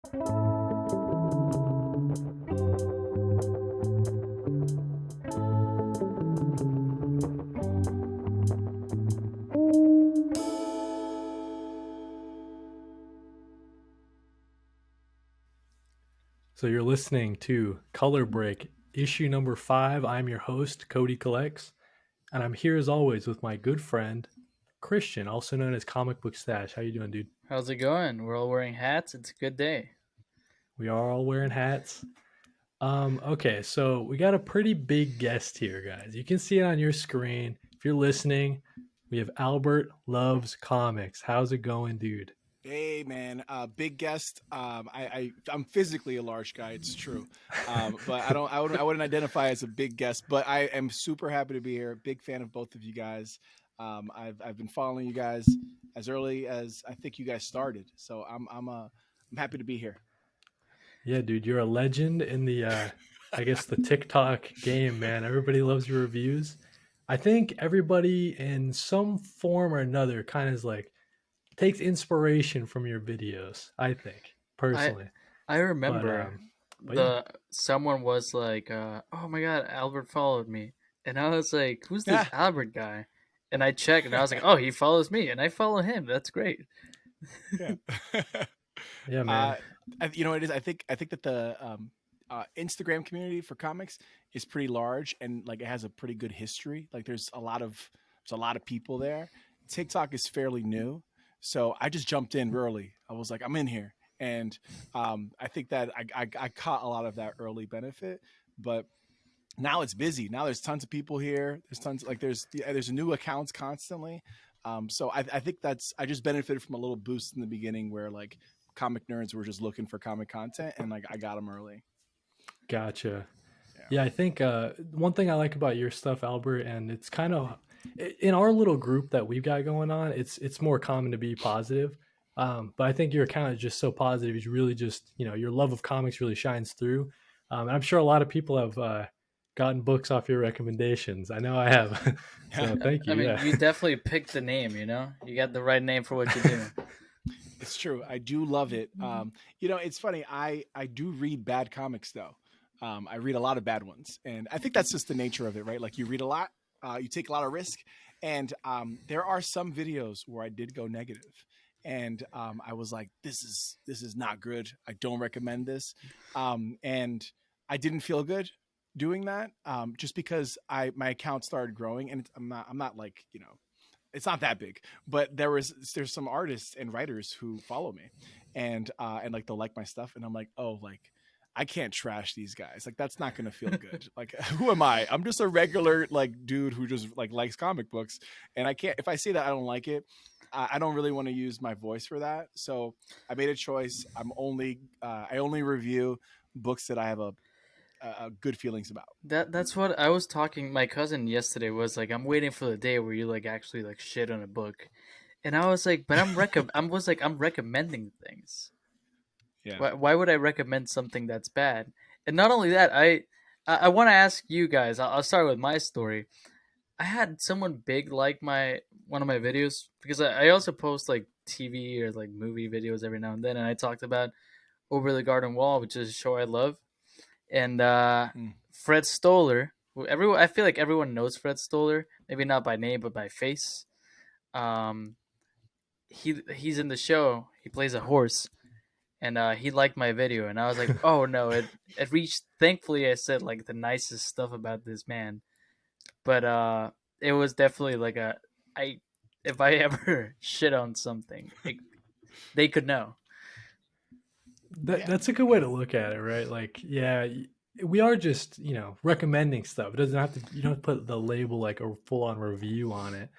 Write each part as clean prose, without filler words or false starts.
So you're listening to Color Break, issue number 5. I'm your host, Cody Collects, and I'm here as always with my good friend, Christian, also known as Comic Book Stash. How you doing, dude? How's it going? We're all wearing hats. It's a good day. We are all wearing hats. Okay, so we got a pretty big guest here, guys. You can see it on your screen. If you're listening, we have Albert Loves Comics. How's it going, dude? Hey man, big guest. I'm physically a large guy. It's true, but I wouldn't identify as a big guest. But I am super happy to be here. Big fan of both of you guys. I've been following you guys as early as I think you guys started. So I'm happy to be here. Yeah, dude, you're a legend in the I guess the TikTok game, man. Everybody loves your reviews. I think everybody in some form or another kind of is like takes inspiration from your videos, I think, I personally. I But remember yeah. the someone was like, "Oh my God, Albert followed me," and I was like, "Who's this Yeah, Albert guy?" And I checked, and I was like, "Oh, he follows me, and I follow him. That's great." yeah. Yeah, uh, man. you know what it is. I think that the Instagram community for comics is pretty large and like it has a pretty good history. Like there's a lot of people there. TikTok is fairly new, so I just jumped in early. I was like, I'm in here, and I think that I caught a lot of that early benefit, but now it's busy. Now there's tons of people here. There's tons like there's new accounts constantly. So I think I just benefited from a little boost in the beginning where like comic nerds were just looking for comic content and like I got them early. Gotcha. Yeah. Yeah, I think one thing I like about your stuff, Albert, and it's kind of in our little group that we've got going on, it's more common to be positive. But I think your account is just so positive. It's really just, your love of comics really shines through. And I'm sure a lot of people have gotten books off your recommendations. I know I have. So thank I you. mean, Yeah. you definitely picked the name. You got the right name for what you're doing. It's true. I do love it. It's funny. I do read bad comics though. I read a lot of bad ones, and I think that's just the nature of it, right? Like you read a lot, you take a lot of risk, and there are some videos where I did go negative, and I was like, "This is not good. I don't recommend this," and I didn't feel good doing that, just because my account started growing, and I'm not like it's not that big, but there's some artists and writers who follow me, and like they'll like my stuff, and I'm like, oh, like I can't trash these guys. Like that's not gonna feel good. Like who am I? I'm just a regular like dude who just like likes comic books, and I can't. If I say that I don't like it, I don't really want to use my voice for that. So I made a choice. I only review books that I have good feelings about. That's what I was talking. My cousin yesterday was like, "I'm waiting for the day where you like actually like shit on a book," and I was like, "But I'm recommending things. Yeah. Why would I recommend something that's bad?" And not only that, I want to ask you guys. I'll start with my story. I had someone big like my one of my videos because I also post like TV or like movie videos every now and then, and I talked about Over the Garden Wall, which is a show I love, and Mm. Fred Stoller. Who everyone I feel like everyone knows Fred Stoller, maybe not by name but by face. Um, he's in the show. He plays a horse, and he liked my video, and I was like, oh no, it reached. Thankfully, I said like the nicest stuff about this man, but it was definitely like I if I ever shit on something, they could know. Yeah. That's a good way to look at it, right? Like, yeah, we are just, recommending stuff. It doesn't have to, you don't put the label like a full on review on it.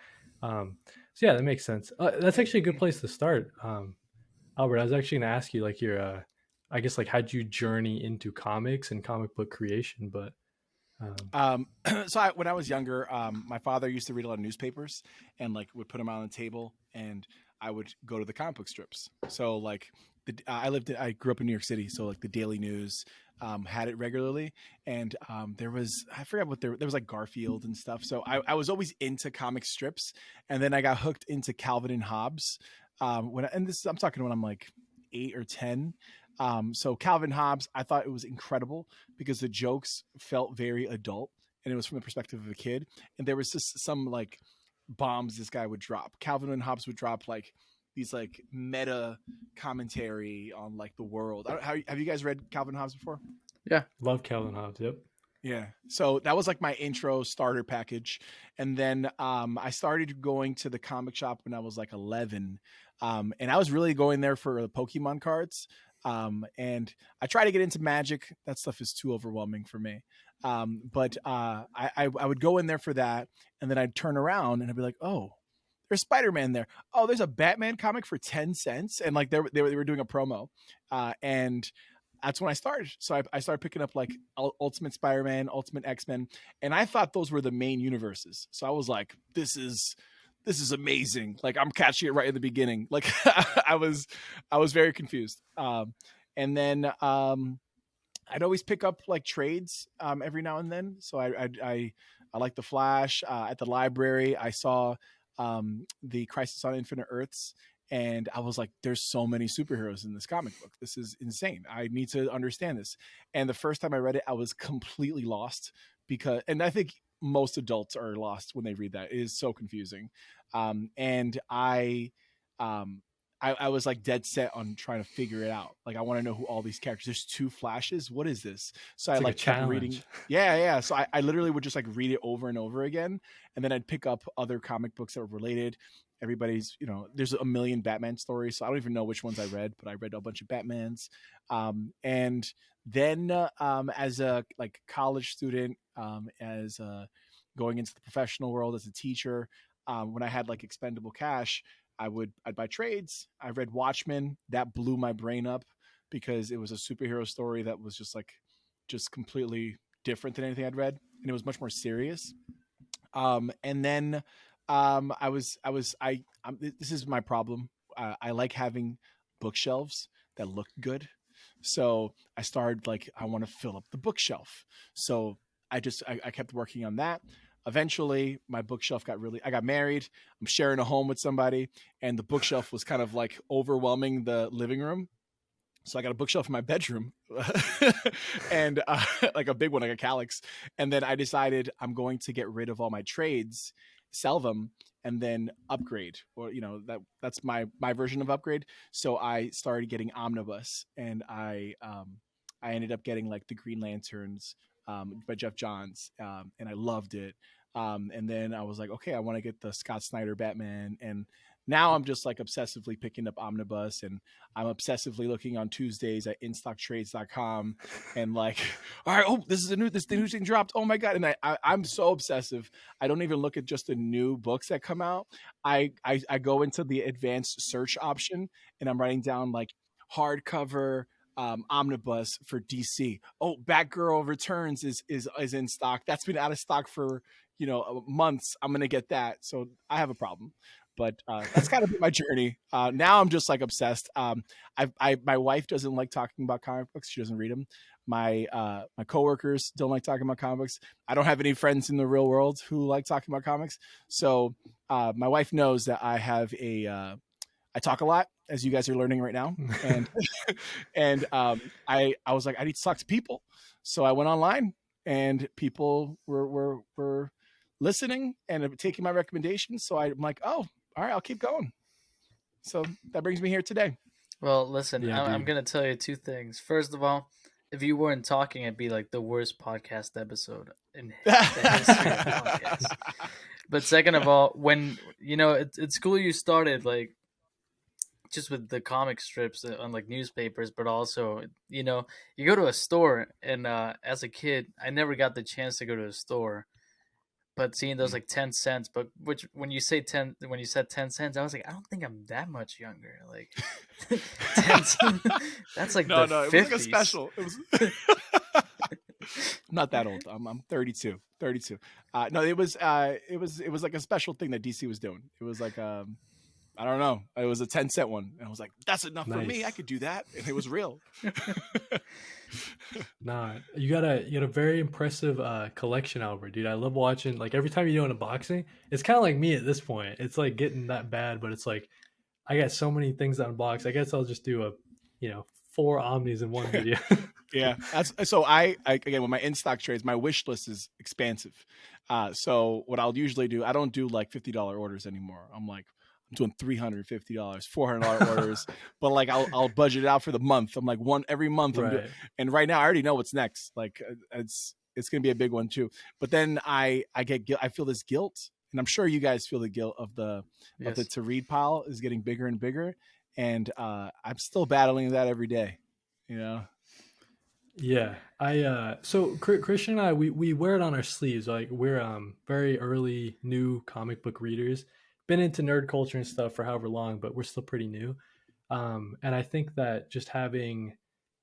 So yeah, that makes sense. That's actually a good place to start. Albert, I was actually going to ask you like your, I guess like how'd you journey into comics and comic book creation? But um, When I was younger, my father used to read a lot of newspapers and like would put them on the table, and I would go to the comic book strips. So like I grew up in New York City, so like the Daily News had it regularly, and there was I forgot what there was like Garfield and stuff. So I was always into comic strips, and then I got hooked into Calvin and Hobbes. I'm talking when I'm like 8 or 10. So Calvin Hobbes, I thought it was incredible because the jokes felt very adult and it was from the perspective of a kid. And there was just some like bombs this guy would drop. Calvin and Hobbes would drop like these like meta commentary on like the world. Have you guys read Calvin Hobbes before? Yeah, Love Calvin Hobbes. Yep. Yeah. So that was like my intro starter package. And then I started going to the comic shop when I was like 11. And I was really going there for the Pokemon cards. And I try to get into Magic. That stuff is too overwhelming for me. But I would go in there for that. And then I'd turn around and I'd be like, oh, there's Spider-Man there. Oh, there's a Batman comic for 10 cents. And like they were doing a promo. And that's when I started. So I started picking up like Ultimate Spider-Man, Ultimate X-Men, and I thought those were the main universes. So I was like, this is amazing. Like I'm catching it right in the beginning. Like I was very confused. And then I'd always pick up like trades every now and then. So I like the Flash at the library. I saw the Crisis on Infinite Earths. And I was like, there's so many superheroes in this comic book. This is insane. I need to understand this. And the first time I read it, I was completely lost and I think most adults are lost when they read that. It is so confusing. And I was like dead set on trying to figure it out. Like, I want to know who all these characters, there's 2 Flashes. What is this? So It's I like kept reading. Yeah. So I literally would just like read it over and over again. And then I'd pick up other comic books that were related. Everybody's, there's a million Batman stories. So I don't even know which ones I read, but I read a bunch of Batmans. And then as a like college student, as going into the professional world as a teacher, when I had like expendable cash, I'd buy trades. I read Watchmen. That blew my brain up because it was a superhero story that was just completely different than anything I'd read. And it was much more serious. And then this is my problem. I like having bookshelves that look good. So I started like, I want to fill up the bookshelf. So I kept working on that. Eventually my bookshelf I got married. I'm sharing a home with somebody and the bookshelf was kind of like overwhelming the living room. So I got a bookshelf in my bedroom and like a big one, like a Calyx. And then I decided I'm going to get rid of all my trades, sell them, and then upgrade, or that's my version of upgrade. So I started getting omnibus, and I ended up getting like the Green Lanterns by Jeff Johns, and I loved it. And then I was like, okay, I want to get the Scott Snyder Batman, and now I'm just like obsessively picking up omnibus, and I'm obsessively looking on Tuesdays at instocktrades.com and like, all right, oh, this new thing dropped. Oh my God. And I'm so obsessive. I don't even look at just the new books that come out. I go into the advanced search option and I'm writing down like hardcover omnibus for DC. Oh, Batgirl Returns is in stock. That's been out of stock for months. I'm gonna get that. So I have a problem. But that's kind of been my journey. Now I'm just like obsessed. My wife doesn't like talking about comic books. She doesn't read them. My coworkers don't like talking about comics. I don't have any friends in the real world who like talking about comics. So my wife knows that I have I talk a lot, as you guys are learning right now. And I was like, I need to talk to people. So I went online and people were listening and taking my recommendations. So I'm like, oh, all right, I'll keep going. So that brings me here today. Well, listen, Yeah, I'm going to tell you 2 things. First of all, if you weren't talking, it'd be like the worst podcast episode in the history of podcasts. But second of all, when, it's cool you started like just with the comic strips on like newspapers, but also, you go to a store and as a kid, I never got the chance to go to a store. But seeing those like 10 cents, but when you said 10 cents, I was like, I don't think I'm that much younger. Like 10 cents, that's like no, the 50s. It was like a special. It was I'm not that old. I'm 32. No, it was like a special thing that DC was doing. It was like I don't know. It was a 10-cent one, and I was like, that's enough for me. I could do that, and it was real. Nah, you got a very impressive collection, Albert, dude. I love watching, like, every time you do an unboxing, it's kind of like me at this point. It's like getting that bad, but it's like I got so many things to unbox. I guess I'll just do 4 Omnis in one video. Yeah, that's so. I again, with my in stock trades, my wish list is expansive. So what I'll usually do, I don't do like $50 orders anymore. I'm doing $350, $400 orders, but like I'll budget it out for the month. I'm like every month. Right. And right now I already know what's next. Like it's gonna be a big one too. But then I feel this guilt, and I'm sure you guys feel the guilt of the to read pile is getting bigger and bigger, and I'm still battling that every day. Yeah, so Christian and I, we wear it on our sleeves. Like we're very early new comic book readers, been into nerd culture and stuff for however long, but we're still pretty new. And I think that just having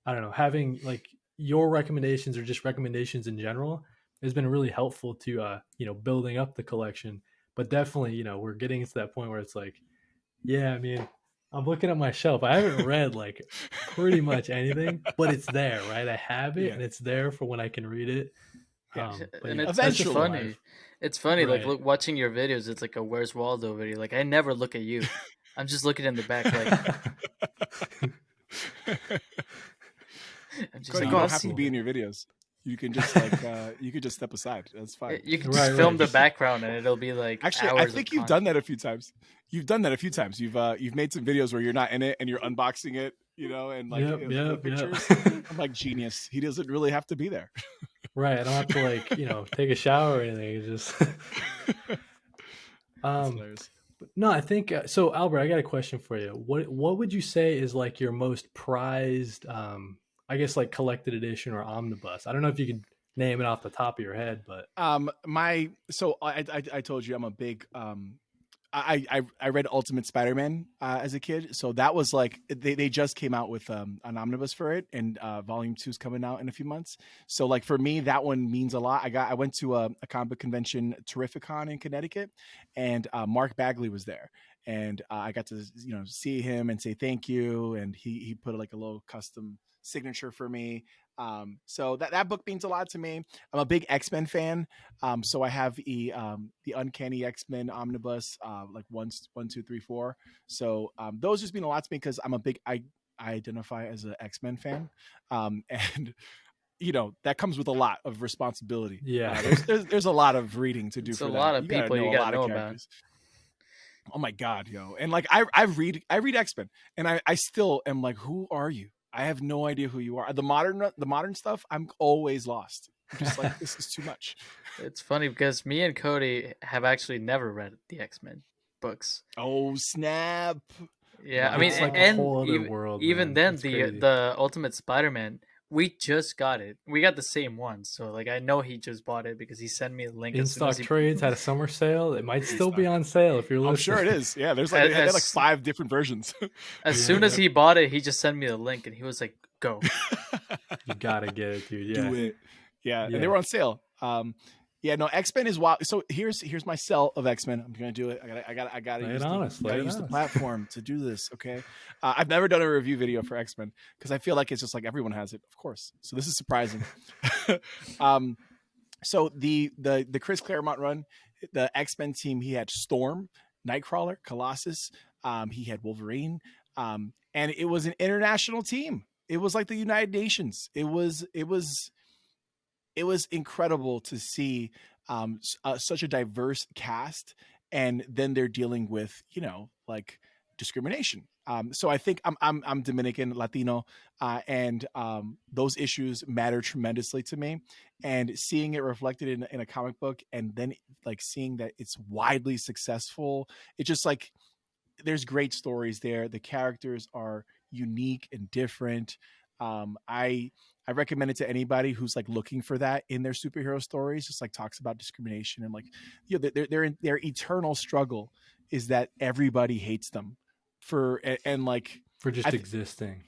like your recommendations or just recommendations in general has been really helpful to building up the collection. But definitely, we're getting to that point where it's like, yeah, I mean, I'm looking at my shelf. I haven't read like pretty much anything, but it's there, right? I have it, and it's there for when I can read it. And it's funny. It's funny, right. like watching your videos. It's like a Where's Waldo video. Like I never look at you. I'm just looking in the back. Like I'm just you don't have to be in your videos. You can just you could just step aside. That's fine. You can just film the background, and it'll be like. Actually, I think you've done that a few times. You've done that a few times. You've made some videos where you're not in it and you're unboxing it, and like pictures. I'm like, genius. He doesn't really have to be there. Right. I don't have to like take a shower or anything. It's just. No, I think so. Albert, I got a question for you. What would you say is like your most prized, I guess like collected edition or omnibus? I don't know if you can name it off the top of your head, but I told you I'm a big I read Ultimate Spider-Man as a kid, so that was like they just came out with an omnibus for it, and volume 2 is coming out in a few months. So like for me, that one means a lot. I went to a comic book convention, Terrificon in Connecticut, and Mark Bagley was there, and I got to see him and say thank you, and he put like a little custom signature for me. So that book means a lot to me. I'm a big X-Men fan. So I have the Uncanny X-Men omnibus, like 1, 2, 3, 4. So those just mean a lot to me because I identify as an X-Men fan. And that comes with a lot of responsibility. Yeah. There's a lot of reading to do for that. A lot of people you gotta know about. Oh my God, and like I read X-Men, and I still am like, who are you? I have no idea who you are. The modern stuff, I'm always lost. I'm just like, this is too much. It's funny because me and Cody have actually never read the X-Men books. Oh snap! Yeah, I mean, it's like a whole other world. Even then, the Ultimate Spider-Man, we just got it. We got the same one, so like I know he just bought it because he sent me a link. In-stock trades had a summer sale. It might still be on sale if you're listening. I'm sure it is. Yeah, there's like they had like 5 different versions. As soon as he bought it, he just sent me the link, and he was like, "Go, you gotta get it, dude. Yeah, do it." Yeah, and they were on sale. Yeah, no, X-Men is wild. So here's my sell of X-Men. I'm gonna do it. I gotta use the platform to do this. Okay, I've never done a review video for X-Men because I feel like it's just like everyone has it, of course. So this is surprising. So the Chris Claremont run, the X-Men team, he had Storm, Nightcrawler, Colossus. He had Wolverine, and it was an international team. It was like the United Nations. It was incredible to see such a diverse cast, and then they're dealing with like discrimination. So I think I'm Dominican, Latino, and those issues matter tremendously to me. And seeing it reflected in a comic book, and then like seeing that it's widely successful, it's just like there's great stories there. The characters are unique and different. I recommend it to anybody who's like looking for that in their superhero stories. Just like talks about discrimination and like their eternal struggle is that everybody hates them for just existing.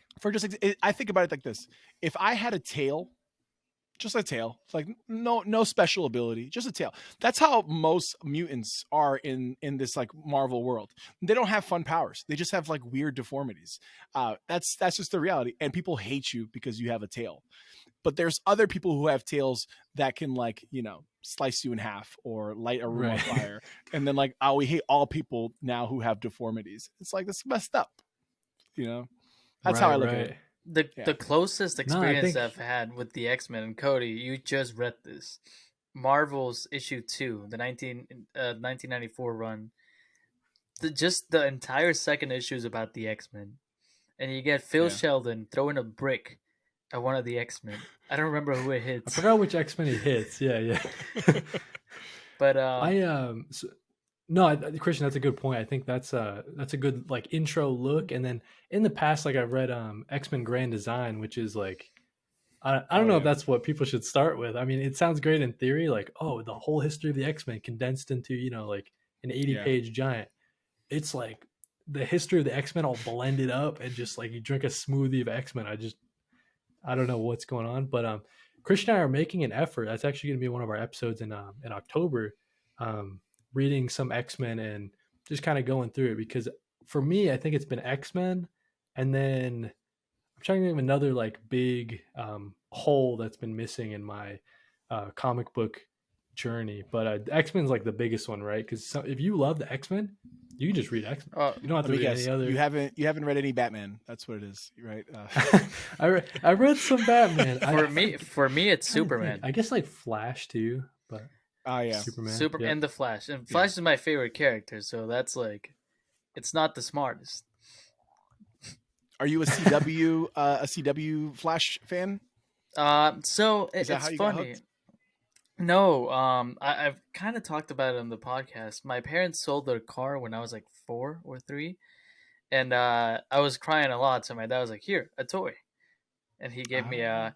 I think about it like this: if I had a tail, just a tail, like no special ability, just a tail. That's how most mutants are in this like Marvel world. They don't have fun powers. They just have like weird deformities. That's just the reality. And people hate you because you have a tail. But there's other people who have tails that can like, slice you in half or light a room on fire. And then like, we hate all people now who have deformities. It's like, that's messed up, That's how I look at it. The closest experience think... I've had with the X-Men, and Cody, you just read this. Marvel's issue 2, the 1994 run. Just the entire second issue is about the X-Men. And you get Phil Sheldon throwing a brick at one of the X-Men. I don't remember who it hits. I forgot which X-Men he hits. Yeah. But no, Christian, that's a good point. I think that's a good like intro look. And then in the past, like I've read X-Men Grand Design, which is like I don't know if that's what people should start with. I mean, it sounds great in theory, like, oh, the whole history of the X-Men condensed into, like an 80-page giant. It's like the history of the X-Men all blended up, and just like you drink a smoothie of X-Men. I don't know what's going on, but Christian and I are making an effort. That's actually going to be one of our episodes in October, reading some X-Men and just kind of going through it, because for me, I think it's been X-Men, and then I'm trying to think of another like big hole that's been missing in my comic book journey. But X-Men's like the biggest one, right? Because if you love the X-Men, you can just read X-Men. You don't have to read any other. You haven't read any Batman. That's what it is, right? I read some Batman. For me, it's Superman. I guess like Flash too, but Superman and the Flash. And Flash is my favorite character, so that's like, it's not the smartest. Are you a CW Flash fan? So it's funny. No, I've kind of talked about it on the podcast. My parents sold their car when I was like 4 or 3, and I was crying a lot. So my dad was like, "Here, a toy," and he gave me it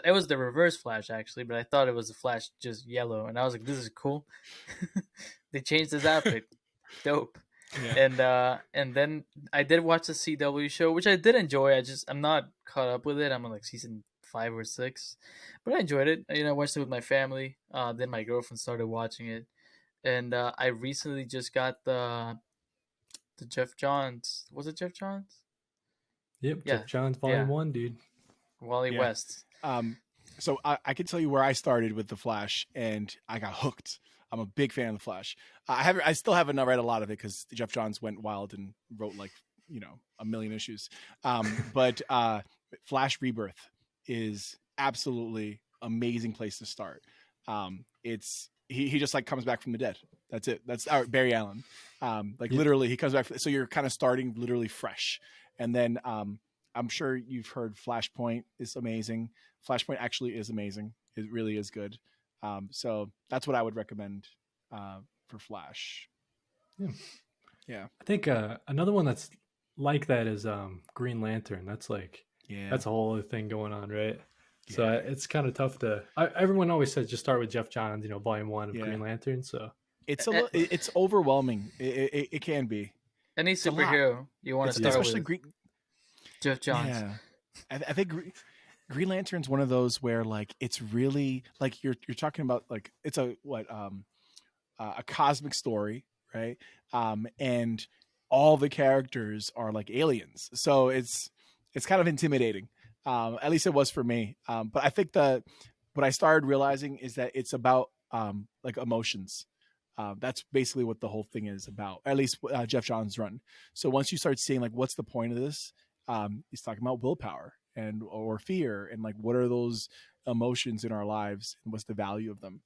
was the Reverse Flash actually, but I thought it was the Flash just yellow, and I was like, "This is cool." They changed his outfit, dope. Yeah. And then I did watch the CW show, which I did enjoy. I'm not caught up with it. I'm on like season 5 or 6, but I enjoyed it. I watched it with my family. Then my girlfriend started watching it, and I recently just got the Jeff Johns. Was it Jeff Johns? Yep, yeah. Jeff Johns Volume 1, dude. Wally West. So I can tell you where I started with the Flash, and I got hooked. I'm a big fan of the Flash. I still haven't read a lot of it because Jeff Johns went wild and wrote like a million issues. But Flash Rebirth is absolutely amazing place to start. It's he just like comes back from the dead. That's it. That's Barry Allen. Literally he comes back. So you're kind of starting literally fresh. And then I'm sure you've heard Flashpoint is amazing. Flashpoint actually is amazing. It really is good. So that's what I would recommend for Flash. Yeah. I think another one that's like that is Green Lantern. That's like that's a whole other thing going on, right? Yeah. So it's kind of tough to. Everyone always says just start with Jeff Johns, Volume 1 of Green Lantern. So it's overwhelming. It can be. Any superhero you want to start especially with, Jeff Johns. Yeah, I think Green Lantern's one of those where like it's really like you're talking about like it's a cosmic story, right? And all the characters are like aliens, so it's kind of intimidating. At least it was for me. But I think what I started realizing is that it's about like emotions. That's basically what the whole thing is about. At least Jeff Johns' run. So once you start seeing like what's the point of this, he's talking about willpower or fear and like what are those emotions in our lives and what's the value of them.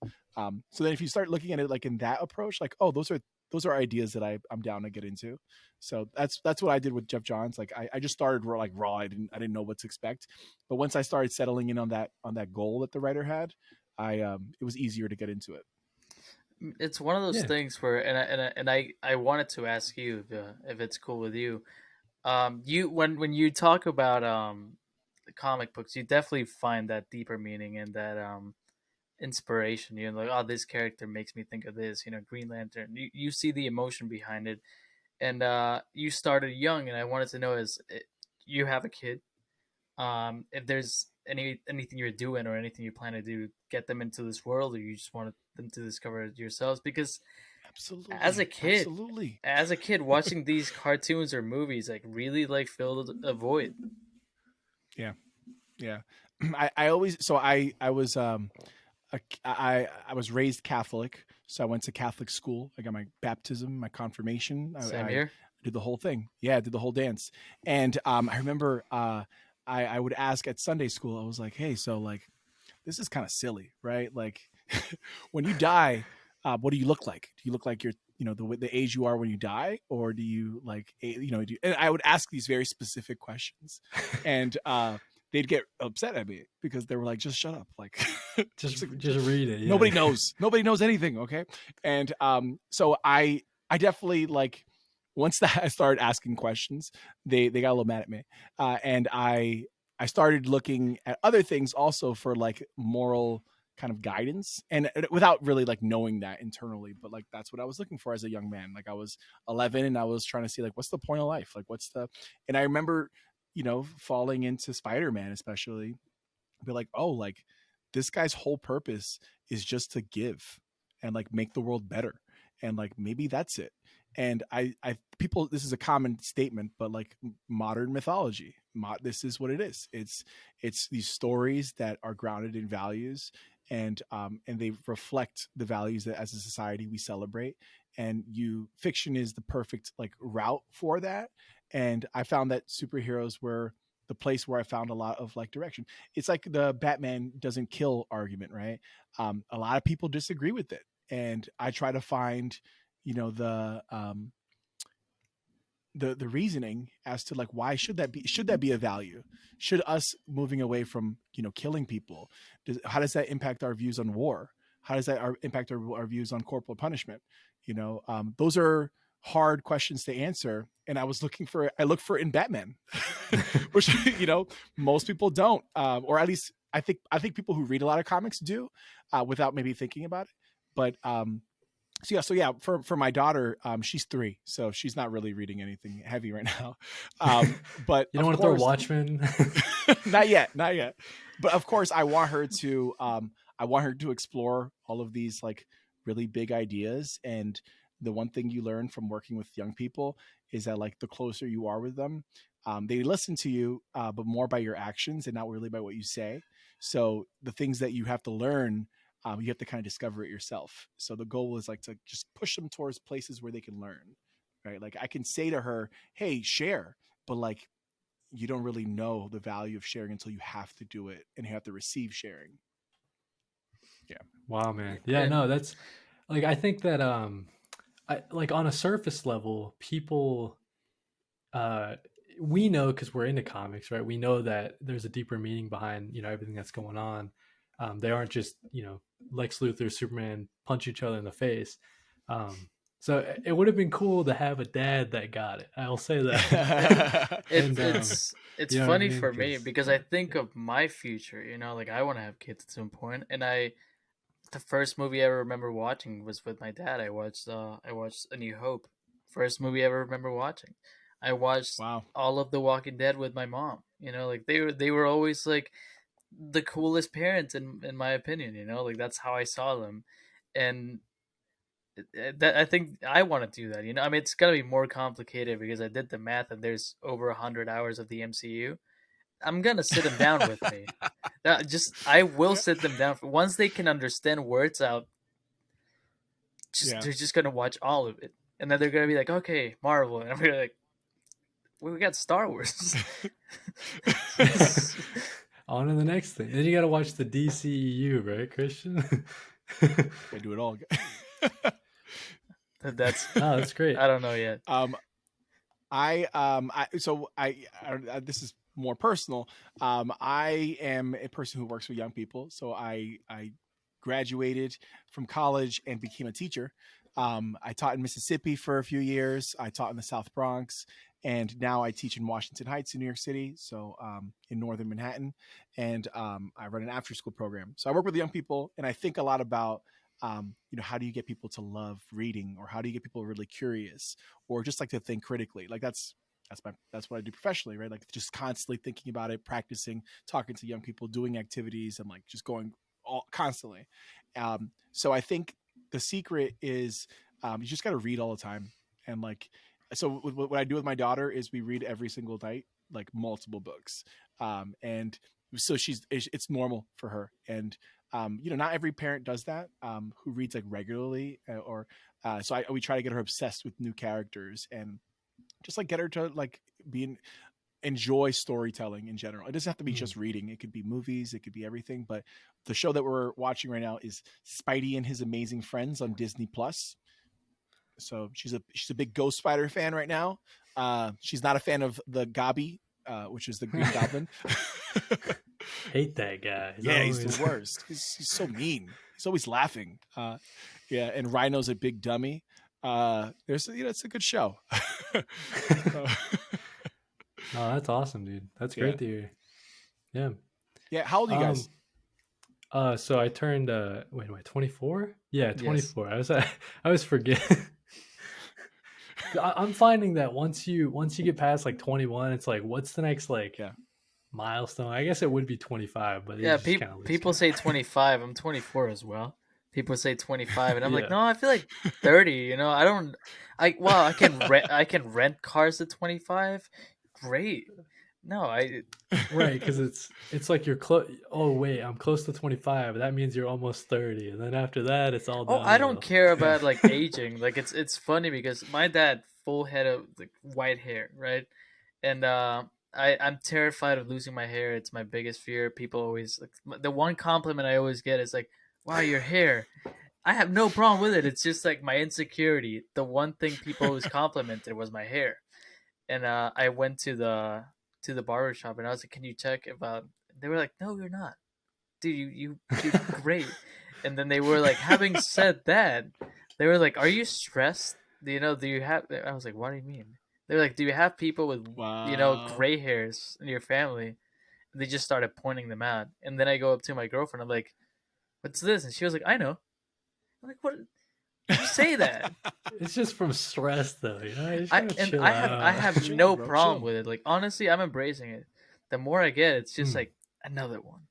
So then if you start looking at it like in that approach, like those are ideas that I'm down to get into. So that's what I did with Jeff Johns. Like I just started like raw. I didn't know what to expect, but once I started settling in on that goal that the writer had, it was easier to get into it. It's one of those things where, and I wanted to ask you if it's cool with you. When you talk about the comic books, you definitely find that deeper meaning and that inspiration. You're like, oh, this character makes me think of this. Green Lantern. You see the emotion behind it, and you started young. And I wanted to know you have a kid. If there's anything you're doing or anything you plan to do, get them into this world, or you just want them to discover it yourselves, because absolutely as a kid watching these cartoons or movies like really like filled a void. I was raised Catholic, so I went to Catholic school. I got my baptism, my confirmation. Same here. Did the whole thing. Yeah, did the whole dance. And I remember I would ask at Sunday school, I was like, hey, so like, this is kind of silly, right? Like, when you die, what do you look like? Do you look like you're, the age you are when you die, or do you like, and I would ask these very specific questions, and they'd get upset at me because they were like, just shut up, like, just read it. Yeah. Nobody knows anything, okay? And so I definitely like, once that I started asking questions, they got a little mad at me, and I started looking at other things also for like moral kind of guidance, and without really like knowing that internally, but like that's what I was looking for as a young man. Like I was 11 and I was trying to see like, what's the point of life? Like and I remember, falling into Spider-Man, especially, be like, oh, like this guy's whole purpose is just to give and like make the world better. And like, maybe that's it. And people, this is a common statement, but like modern mythology, this is what it is. It's these stories that are grounded in values, and they reflect the values that as a society we celebrate. And fiction is the perfect like route for that. And I found that superheroes were the place where I found a lot of like direction. It's like the Batman doesn't kill argument, right? A lot of people disagree with it, and I try to find, the reasoning as to like, why should that be a value? Should us moving away from killing people, how does that impact our views on war? How does that impact our views on corporal punishment? Those are hard questions to answer, and I look for in Batman, which most people don't, or at least I think people who read a lot of comics do, without maybe thinking about it. But so yeah, for my daughter, she's 3, so she's not really reading anything heavy right now. But you don't want to throw Watchmen? not yet. But of course, I want her to explore all of these like really big ideas. And the one thing you learn from working with young people is that like the closer you are with them, they listen to you, but more by your actions and not really by what you say. So the things that you have to learn, you have to kind of discover it yourself. So the goal is like to just push them towards places where they can learn, right? Like I can say to her, hey, share, but like, you don't really know the value of sharing until you have to do it and you have to receive sharing. Yeah. Wow, man. Yeah, no, that's like, I think that, like on a surface level, people, we know, because we're into comics, right? We know that there's a deeper meaning behind, everything that's going on. They aren't just, Lex Luthor, Superman punch each other in the face. So it would have been cool to have a dad that got it. I'll say that. It's funny for me because I think of my future. Like I want to have kids at some point, and the first movie I ever remember watching was with my dad. I watched A New Hope. First movie I ever remember watching. I watched all of The Walking Dead with my mom. Like they were always like the coolest parents in my opinion. Like that's how I saw them, and that I think I want to do that. I mean, it's gonna be more complicated because I did the math and there's over 100 hours of the MCU. I'm gonna sit them down with me. I will sit them down once they can understand words out. They're just gonna watch all of it, and then they're gonna be like, "Okay, Marvel," and we're like, "We got Star Wars." On to the next thing. Then you got to watch the DCEU, right, Christian? I do it all. That's great. I don't know yet. This is more personal. I am a person who works with young people. So I graduated from college and became a teacher. I taught in Mississippi for a few years. I taught in the South Bronx, and now I teach in Washington Heights in New York City. So in northern Manhattan, and I run an after school program. So I work with young people, and I think a lot about how do you get people to love reading, or how do you get people really curious, or just like to think critically? Like that's what I do professionally, right? Like just constantly thinking about it, practicing, talking to young people, doing activities, and like just going all constantly. So I think the secret is you just got to read all the time. And like, so what I do with my daughter is we read every single night, like multiple books. And so it's normal for her. And not every parent does that, who reads like regularly, so we try to get her obsessed with new characters and just like get her to like enjoy storytelling in general. It doesn't have to be just reading. It could be movies. It could be everything. But the show that we're watching right now is Spidey and His Amazing Friends on Disney Plus. So she's a big Ghost Spider fan right now. She's not a fan of the Gabi, which is the Green Goblin. Hate that guy. He's the worst. He's so mean. He's always laughing. And Rhino's a big dummy. It's a good show. Oh, that's awesome, dude. That's great to hear. Yeah. Yeah. How old are you guys? So I turned 24? Yeah, 24. Yes. I was forgetting. I'm finding that once you get past like 21, it's like, what's the next milestone? I guess it would be 25, but people say 25. I'm 24 as well. People say 25, and I'm like, no, I feel like 30. You know, I can rent cars at 25. Great. No, right, because it's like you're close. Oh wait, I'm close to 25. That means you're almost 30, and then after that, it's all. I don't care about like aging. Like it's funny because my dad full head of like white hair, right? And I'm terrified of losing my hair. It's my biggest fear. People always the one compliment I always get is like, "Wow, your hair." I have no problem with it. It's just like my insecurity. The one thing people always complimented was my hair. And I went to the barber shop and I was like, "Can you check about?" They were like, "No, you're not, dude. You great." And then they were like, having said that, they were like, "Are you stressed? Do you have?" I was like, "What do you mean?" They were like, "Do you have people with gray hairs in your family?" And they just started pointing them out. And then I go up to my girlfriend. I'm like, "What's this?" And she was like, "I know." I'm like, "What?" You say that. It's just from stress, though. I have no problem with it. Like honestly, I'm embracing it. The more I get, it's just like another one.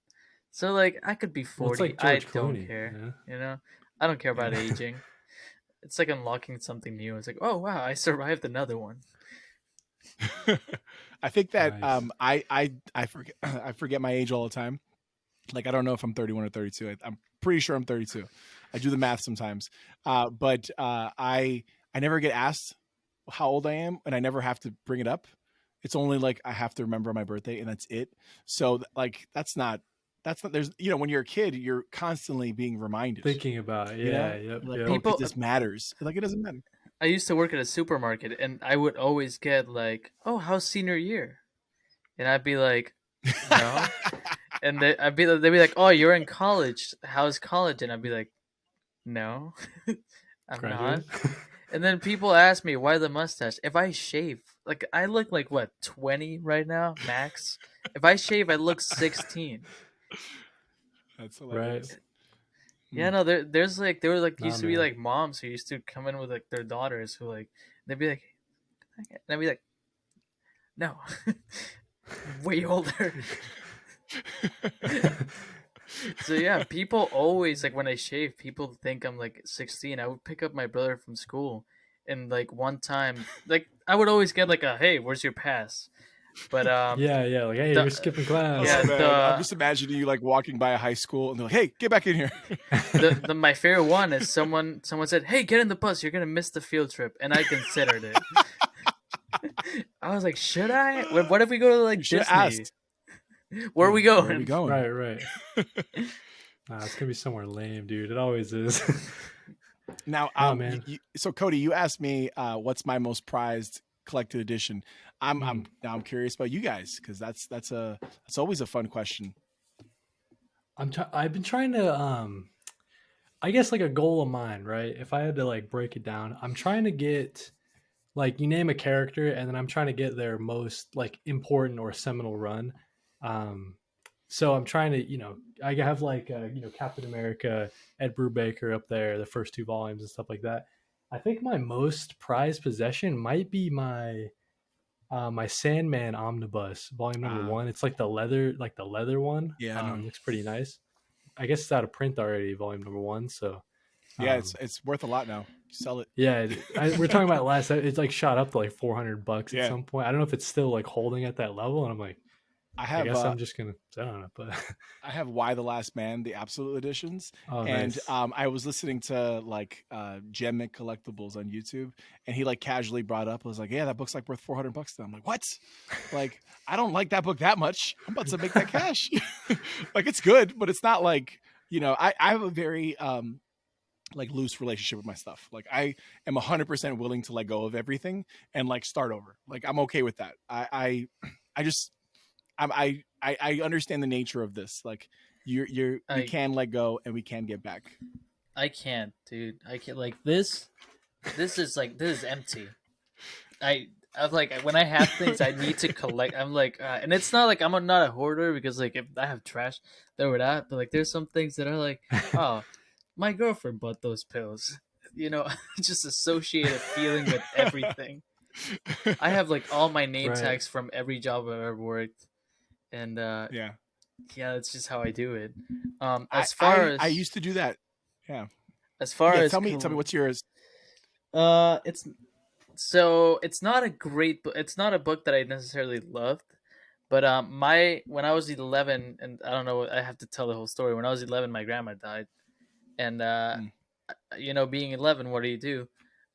So like I could be 40. Well, like I don't care. Yeah? You know, I don't care about aging. It's like unlocking something new. It's like, oh wow, I survived another one. I think that nice. I forget my age all the time. Like I don't know if I'm 31 or 32. I'm pretty sure I'm 32. I do the math sometimes, but I never get asked how old I am, and I never have to bring it up. It's only like I have to remember my birthday, and that's it. So like that's not. There's when you're a kid, you're constantly being reminded, thinking about people. This matters. Like it doesn't matter. I used to work at a supermarket, and I would always get like, "Oh, how's senior year?" And I'd be like, "No." And they'd be like, "Oh, you're in college. How's college?" And I'd be like, "No, I'm not." And then people ask me, "Why the mustache?" If I shave, like I look like what 20 right now, max. If I shave, I look 16. That's hilarious. Right. Yeah, no, there were like used to be like moms who used to come in with like their daughters who like they'd be like, and I'd be like, "No, way older." So yeah, people always like when I shave, people think I'm like 16. I would pick up my brother from school, and like one time, like I would always get like a, "Hey, where's your pass?" But like, "Hey, you're skipping class." Yeah, I'm just imagining you like walking by a high school and they're like, "Hey, get back in here." My favorite one is someone said, "Hey, get in the bus. You're gonna miss the field trip," and I considered it. I was like, "Should I? What if we go to like Disney? Asked. Where are we going?" Where are we going? Right. It's gonna be somewhere lame, dude. It always is. Now, man. So Cody, you asked me what's my most prized collected edition. I'm curious about you guys because that's always a fun question. I've been trying to I guess like a goal of mine, right? If I had to like break it down, I'm trying to get like you name a character and then I'm trying to get their most like important or seminal run. So I'm trying to, I have like, Captain America, Ed Brubaker up there, the first 2 volumes and stuff like that. I think my most prized possession might be my Sandman omnibus, volume number 1. It's like the leather one. Yeah. It looks pretty nice. I guess it's out of print already, volume number 1. So yeah, it's worth a lot now. You sell it. Yeah. We're talking about it's like shot up to like $400 at some point. I don't know if it's still like holding at that level. And I'm like, I I have guess I'm just gonna. I don't know, but I have Why the Last Man, the absolute editions, oh, and nice. I was listening to like Gem Collectibles on YouTube, and he like casually brought up, I was like, yeah, that book's like worth $400 to them. I'm like, what? Like, I don't like that book that much. I'm about to make that cash. Like, it's good, but it's not like, I have a very like loose relationship with my stuff. Like, I am 100% willing to let go of everything and like start over. Like, I'm okay with that. I just I understand the nature of this. Like, we I can let go and we can get back. I can't, dude. I can't like this. This is empty. I'm like when I have things I need to collect. I'm like, and it's not like I'm not a hoarder because like if I have trash, throw it out. But like there's some things that are like, oh, my girlfriend bought those pills. Just associate a feeling with everything. I have like all my name Right. tags from every job I've ever worked, and Yeah. yeah, that's just how I do it. As I, far I as I used to do that. Yeah. as far Yeah. as Tell me what's yours. it's so it's not a great book. It's not a book that I necessarily loved, but when I was 11, and I don't know, I have to tell the whole story. When I was 11, my grandma died, and Mm. being 11, what do?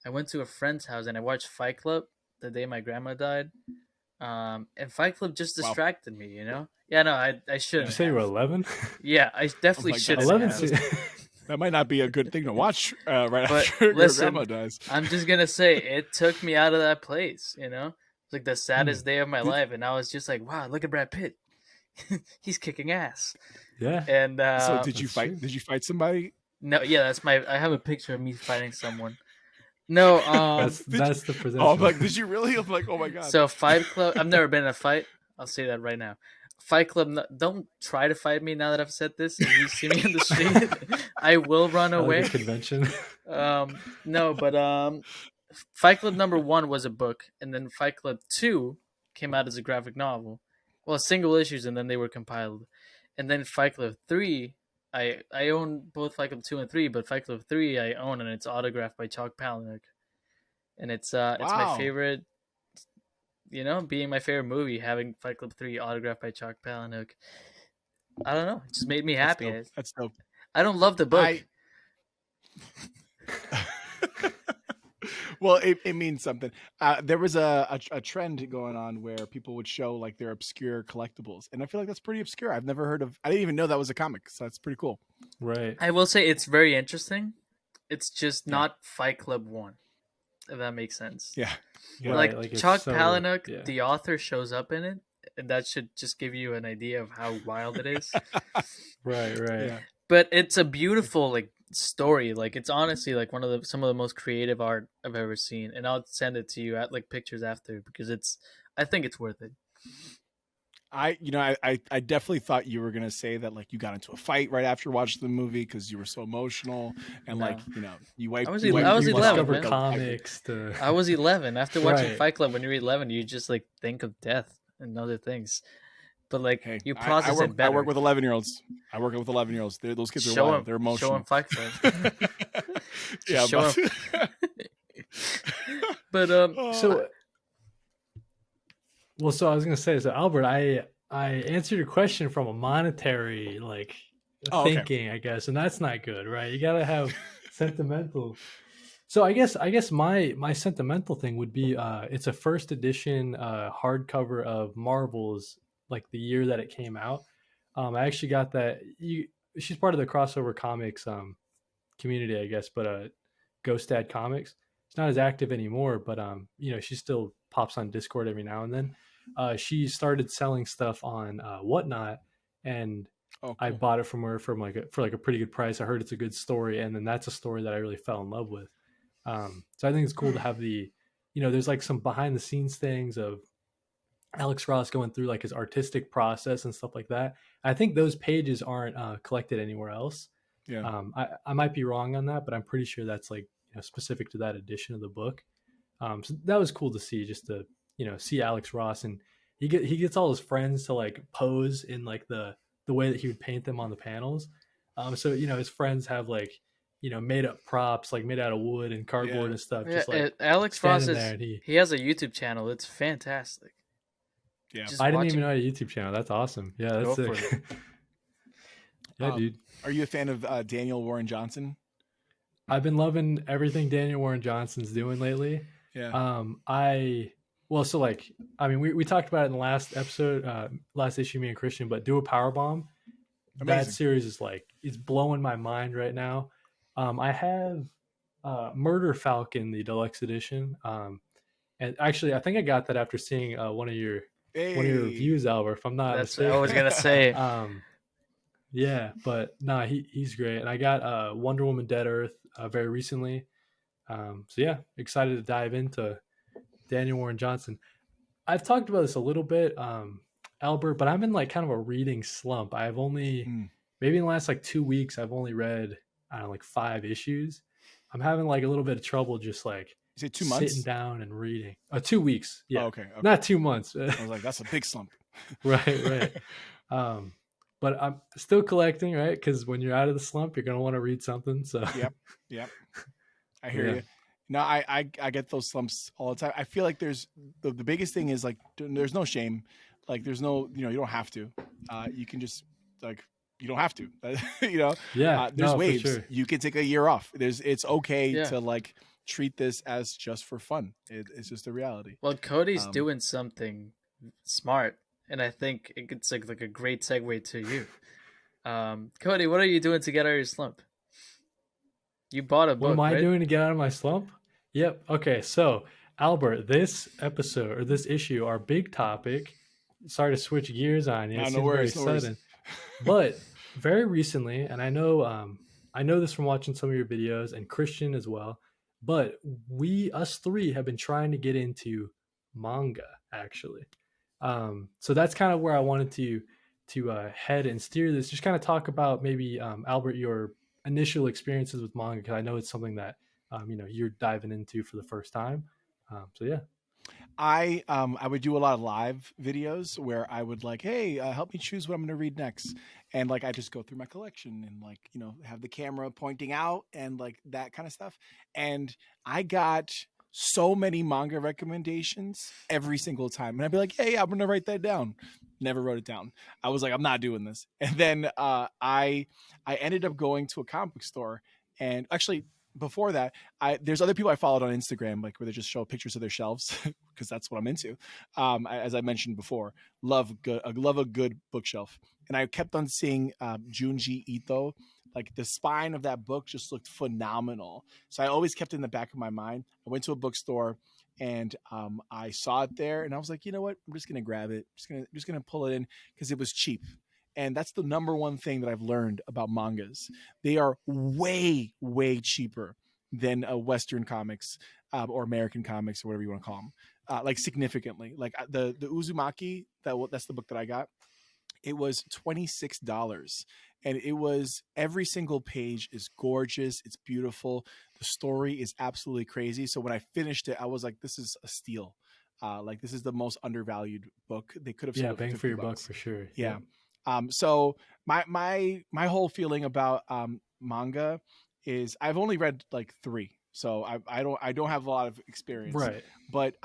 I went to a friend's house and I watched Fight Club the day my grandma died. And Fight Club just Wow. distracted me. Yeah, no, I Did shouldn't you say you were have. 11? Yeah, I definitely like, shouldn't 11. have. That might not be a good thing to watch right But after your listen, grandma dies. I'm just gonna say it took me out of that place. It's like the saddest day of my Did- life, and I was just like, wow, look at Brad Pitt. He's kicking ass. Yeah. And So did you That's fight? true. Did you fight somebody? no, yeah, I have a picture of me fighting someone. No, That's the Oh, I'm position. like, did you really? I'm like, oh my god. so Fight Club. I've never been in a fight. I'll say that right now. Fight Club. Don't try to fight me now that I've said this. If you see me in the street, I will run At, like away. a convention. No, but Fight Club #1 was a book, and then Fight Club 2 came out as a graphic novel. Well, single issues, and then they were compiled. And then Fight Club 3, I own both Fight Club 2 and 3, but Fight Club 3 I own, and it's autographed by Chalk Palahniuk. And it's my Wow. favorite, being my favorite movie, having Fight Club 3 autographed by Chalk Palahniuk. I don't know. It just made me happy. That's dope. I don't love the book. Well, it means something. There was a trend going on where people would show like their obscure collectibles, and I feel like that's pretty obscure. I've never heard of. I didn't even know that was a comic, so that's pretty cool. Right. I will say it's very interesting. It's just not Fight Club 1, if that makes sense. Yeah. Yeah, Like it's Chalk so- Palahniuk, yeah. the author, shows up in it, and that should just give you an idea of how wild it is. Right. Yeah. But it's a beautiful like story. Like it's honestly like some of the most creative art I've ever seen, and I'll send it to you at like pictures after because I think it's worth it. I definitely thought you were gonna say that like you got into a fight right after watching the movie because you were so emotional and No. like you wiped. I was you 11, wiped your discover man. comics to I was 11. After watching Right. Fight Club, when you're 11, you just like think of death and other things. But like Hey, you I process work, it better. I work with 11-year-olds. I work with 11-year-olds. Those kids are Show wild. them. They're Show emotional. them Fight Club. Yeah, show but- But so I was gonna say, so Albert, I answered your question from a monetary like Oh, okay. thinking, I guess, and that's not good, right? You gotta have sentimental. So I guess my sentimental thing would be it's a first edition hardcover of Marvel's, like the year that it came out. I actually got that. She's part of the crossover comics community, I guess, but Ghost Dad Comics. It's not as active anymore, but she still pops on Discord every now and then. She started selling stuff on Whatnot, and Oh, I cool. bought it from her for like a pretty good price. I heard it's a good story, and then that's a story that I really fell in love with. So I think it's cool to have there's like some behind the scenes things of Alex Ross going through like his artistic process and stuff like that. I think those pages aren't collected anywhere else. Yeah. I might be wrong on that, but I'm pretty sure that's like specific to that edition of the book. So that was cool to see, just to see Alex Ross, and he gets all his friends to like pose in like the way that he would paint them on the panels. So his friends have like made up props like made out of wood and cardboard Yeah. and stuff. yeah, Just like Alex Ross standing there, and he has a YouTube channel. It's fantastic. Yeah. Just I didn't watching. even know I had a YouTube channel. That's awesome. Yeah, that's Go for sick. Yeah, dude. Are you a fan of Daniel Warren Johnson? I've been loving everything Daniel Warren Johnson's doing lately. Yeah. So like, I mean, we talked about it in the last episode, last issue, me and Christian, but Do a Powerbomb. That Amazing. series is like, it's blowing my mind right now. I have Murder Falcon, the deluxe edition. And actually, I think I got that after seeing one of your reviews, Albert, if I'm not That's mistaken. I was gonna say. Yeah, but no, he's great. And I got Wonder Woman Dead Earth very recently. So yeah, excited to dive into Daniel Warren Johnson. I've talked about this a little bit, Albert, but I'm in like kind of a reading slump. I've only maybe in the last like 2 weeks, I've only read, I don't know, like 5 issues. I'm having like a little bit of trouble just like Is it 2 months? sitting down and reading. 2 weeks. Yeah. Oh, okay. Not 2 months. I was like, that's a big slump. Right. But I'm still collecting, right? Because when you're out of the slump, you're gonna want to read something. So Yep. I hear you. No, I get those slumps all the time. I feel like there's the biggest thing is like there's no shame. Like there's no, you don't have to. You can just like you don't have to. There's waves. Sure. You can take a year off. It's okay to like treat this as just for fun. It's just a reality. Well, Cody's doing something smart, and I think it's like a great segue to you. Cody, what are you doing to get out of your slump? You bought a book. What am I right? doing to get out of my slump? Yep. Okay. So, Albert, this episode or this issue, our big topic. Sorry to switch gears on you. No worries. But very recently, and I know this from watching some of your videos and Christian as well. But us three have been trying to get into manga, actually. So that's kind of where I wanted to head and steer this. Just kind of talk about maybe Albert, your initial experiences with manga, because I know it's something that you're diving into for the first time. So yeah. I would do a lot of live videos where I would like, hey, help me choose what I'm going to read next, and like I just go through my collection and like have the camera pointing out and like that kind of stuff. And I got so many manga recommendations every single time, and I'd be like, hey, I'm going to write that down. Never wrote it down. I was like, I'm not doing this. And then I ended up going to a comic book store, and actually. Before that, there's other people I followed on Instagram, like where they just show pictures of their shelves, because that's what I'm into. As I mentioned before, love a good bookshelf, and I kept on seeing Junji Ito. Like the spine of that book just looked phenomenal, so I always kept it in the back of my mind. I went to a bookstore, and I saw it there, and I was like, you know what? I'm just gonna grab it. Just gonna pull it in because it was cheap. And that's the number one thing that I've learned about mangas. They are way, way cheaper than Western comics or American comics or whatever you want to call them. Like significantly. Like the Uzumaki, that's the book that I got. It was $26. And it was every single page is gorgeous. It's beautiful. The story is absolutely crazy. So when I finished it, I was like, this is a steal. Like this is the most undervalued book. They could have sold bang for your $50. buck for sure. Yeah. So my whole feeling about manga is I've only read like 3, so I don't have a lot of experience. Right. But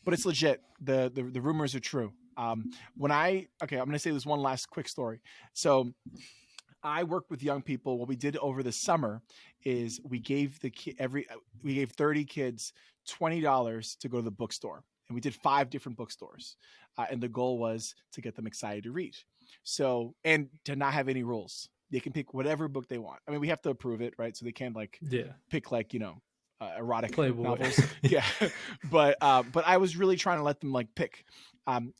it's legit. The rumors are true. I'm gonna say this one last quick story. So I work with young people. What we did over the summer is we gave 30 kids $20 to go to the bookstore, and we did 5 different bookstores, and the goal was to get them excited to read. So, and to not have any rules. They can pick whatever book they want. I mean, we have to approve it, right? So they can't like pick like, erotic Playboy novels. Yeah. But I was really trying to let them like pick.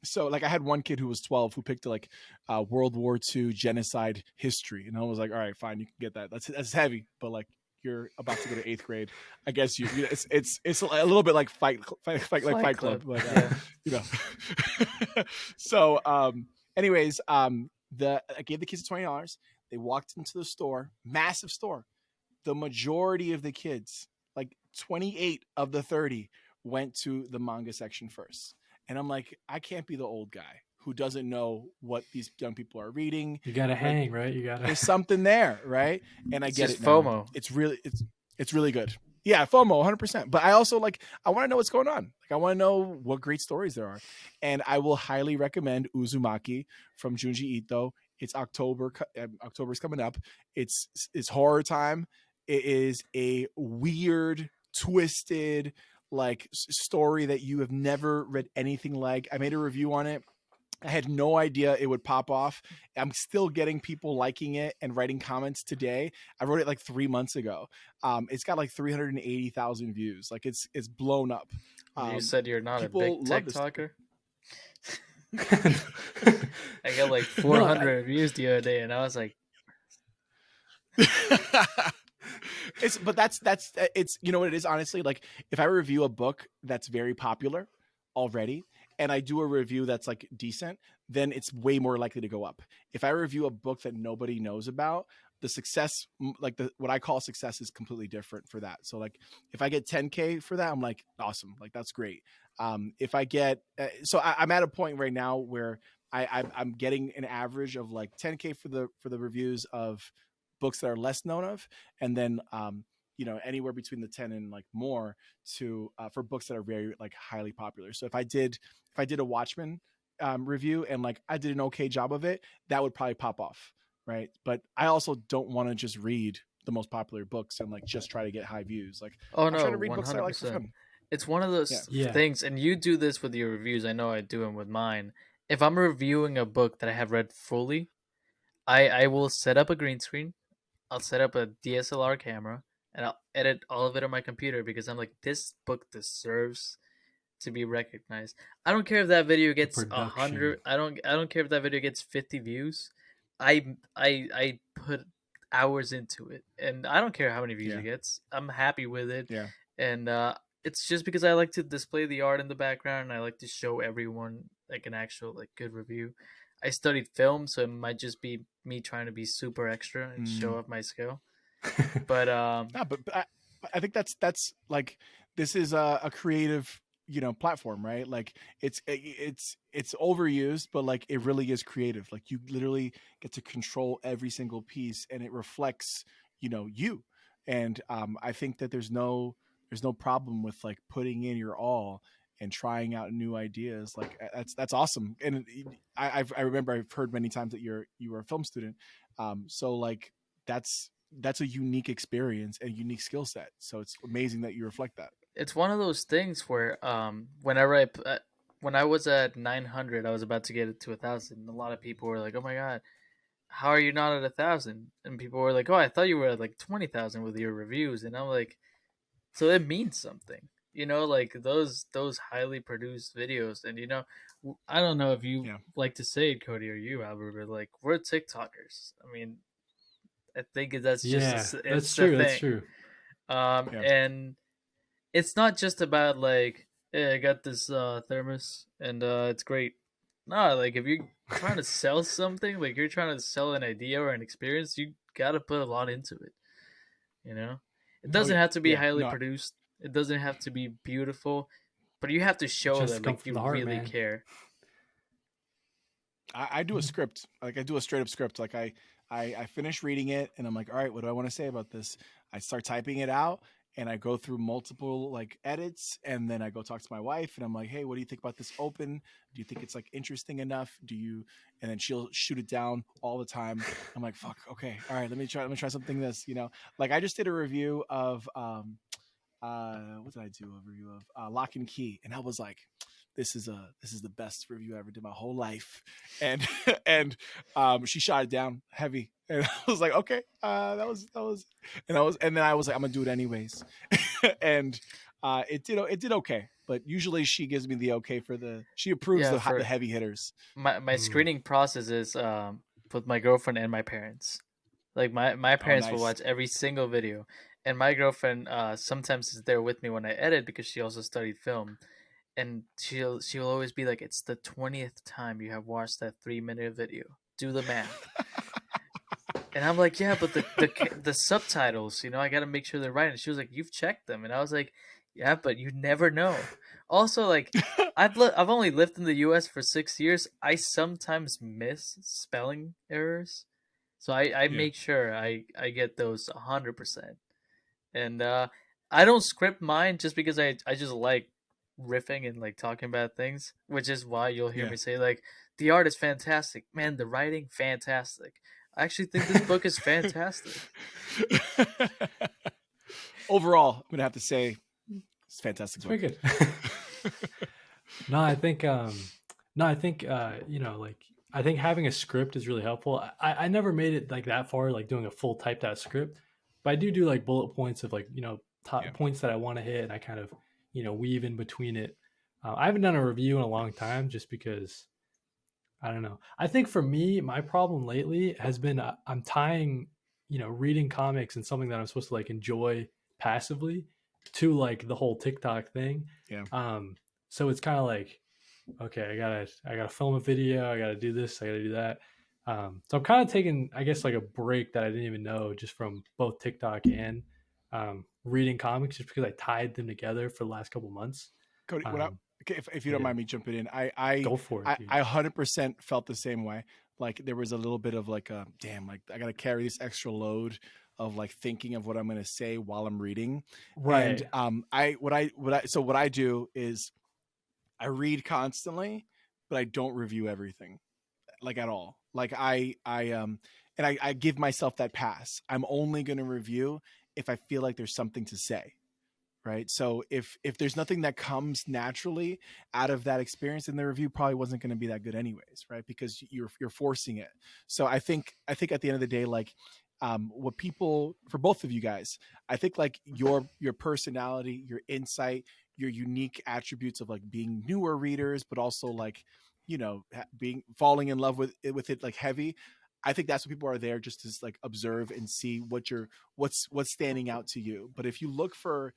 So like I had one kid who was 12 who picked like World War II genocide history. And I was like, all right, fine, you can get that. That's heavy, but like you're about to go to 8th grade. I guess it's a little bit like Fight Club. But, So, anyways, I gave the kids $20. They walked into the store, massive store. The majority of the kids, like 28 of the 30, went to the manga section first. And I'm like, I can't be the old guy who doesn't know what these young people are reading. You gotta hang, right? There's something there, right? And I get it now. FOMO. It's really good. Yeah, FOMO, 100%. But I also I want to know what's going on. Like, I want to know what great stories there are, and I will highly recommend Uzumaki from Junji Ito. It's October. October's coming up. It's horror time. It is a weird, twisted, story that you have never read anything like. I made a review on it. I had no idea it would pop off. I'm still getting people liking it and writing comments today. I wrote it like 3 months ago. It's got like 380,000 views. Like, it's blown up. You said you're not a big people love this. TikToker. I got like 400 reviews the other day, and I was like, it's you know what it is, honestly. Like, if I review a book that's very popular already, and I do a review that's like decent, then it's way more likely to go up. If I review a book that nobody knows about, the success, what I call success, is completely different for that. So like, if I get 10K for that, I'm like, awesome, like that's great. If I get, I'm at a point right now where I'm getting an average of like 10K for the reviews of books that are less known of, and then anywhere between the 10 and like more to for books that are very like highly popular. So if I did a Watchmen review and like I did an okay job of it, that would probably pop off, right? But I also don't want to just read the most popular books and like just try to get high views. Like, oh I'm no, trying to read books that I like for 100%. fun. It's one of those Yeah. things, and you do this with your reviews. I know I do them with mine. If I'm reviewing a book that I have read fully, I will set up a green screen. I'll set up a DSLR camera, and I'll edit all of it on my computer, because I'm like, this book deserves to be recognized. I don't care if that video gets 100. I don't care if that video gets 50 views. I put hours into it, and I don't care how many views it gets. I'm happy with it. Yeah. And it's just because I like to display the art in the background, and I like to show everyone like an actual like good review. I studied film, so it might just be me trying to be super extra and show off my skill. But but I think that's like, this is a creative platform, right? Like, it's overused, but like, it really is creative. Like, you literally get to control every single piece, and it reflects you. And I think that there's no problem with like putting in your all and trying out new ideas. Like, that's awesome. And I remember I've heard many times that you were a film student. So like, that's a unique experience and unique skill set. So it's amazing that you reflect that. It's one of those things where whenever when I was at 900, I was about to get it to 1,000. A lot of people were like, "Oh my god, how are you not at 1,000?" And people were like, "Oh, I thought you were at like 20,000 with your reviews." And I'm like, so it means something, like those highly produced videos. And I don't know if you like to say it, Cody, or you, Albert, but like, we're TikTokers. I mean, I think that's just that's true. That's true. And it's not just about like, hey, I got this thermos and it's great. No, like, if you're trying to sell something, like you're trying to sell an idea or an experience, you gotta put a lot into it. It doesn't have to be highly produced. It doesn't have to be beautiful, but you have to show that like you really care. I do a script. Like, I do a straight up script. Like, I finish reading it and I'm like, all right, what do I want to say about this? I start typing it out, and I go through multiple like edits, and then I go talk to my wife, and I'm like, hey, what do you think about this open? Do you think it's like interesting enough? And then she'll shoot it down all the time. I'm like, fuck, okay, all right, let me try something this, like, I just did a review of what did I do? A review of Lock and Key, and I was like, this is the best review I ever did my whole life. And she shot it down heavy, and I was like, okay, that was and then I was like, I'm gonna do it anyways. And it did okay, but usually she gives me the okay she approves the heavy hitters. My screening process is with my girlfriend and my parents. Like, my parents will watch every single video, and my girlfriend sometimes is there with me when I edit, because she also studied film. And she'll always be like, it's the 20th time you have watched that 3-minute video. Do the math. And I'm like, yeah, but the subtitles, I got to make sure they're right. And she was like, you've checked them. And I was like, yeah, but you never know. Also, like, I've only lived in the U.S. for 6 years. I sometimes miss spelling errors, so I make sure I get those 100%. And I don't script mine just because I just like riffing and like talking about things, which is why you'll hear Yeah. me say like the art is fantastic, man. The writing fantastic. I actually think this book is fantastic. Overall, I'm gonna have to say it's a fantastic It's book. very good. No, I think you know, like I think having a script is really helpful. I never made it like that far, like doing a full typed out script, but I do like bullet points of like, you know, top Yeah. points that I want to hit, and I kind of, you know, weave in between it. I haven't done a review in a long time just because I don't know. I think for me, my problem lately has been I'm tying, you know, reading comics and something that I'm supposed to like enjoy passively to like the whole TikTok thing. Yeah. So it's kind of like, okay, I gotta film a video, I gotta do this, I gotta do that. So I'm kind of taking, I guess, like a break that I didn't even know just from both TikTok and reading comics, just because I tied them together for the last couple months. Cody, okay, if you don't Yeah, mind me jumping in, I go for it, dude. 100% felt the same way. Like there was a little bit of like a damn, like I got to carry this extra load of like thinking of what I'm going to say while I'm reading. Right. And what I do is I read constantly, but I don't review everything like at all. Like I give myself that pass. I'm only going to review if I feel like there's something to say. Right. So if there's nothing that comes naturally out of that experience, then the review probably wasn't going to be that good anyways, right? Because you're forcing it. So I think at the end of the day, like what people, for both of you guys, I think like your personality, your insight, your unique attributes of like being newer readers, but also like, you know, being falling in love with it like heavy. I think that's what people are there just to like observe and see what's standing out to you. But if you look for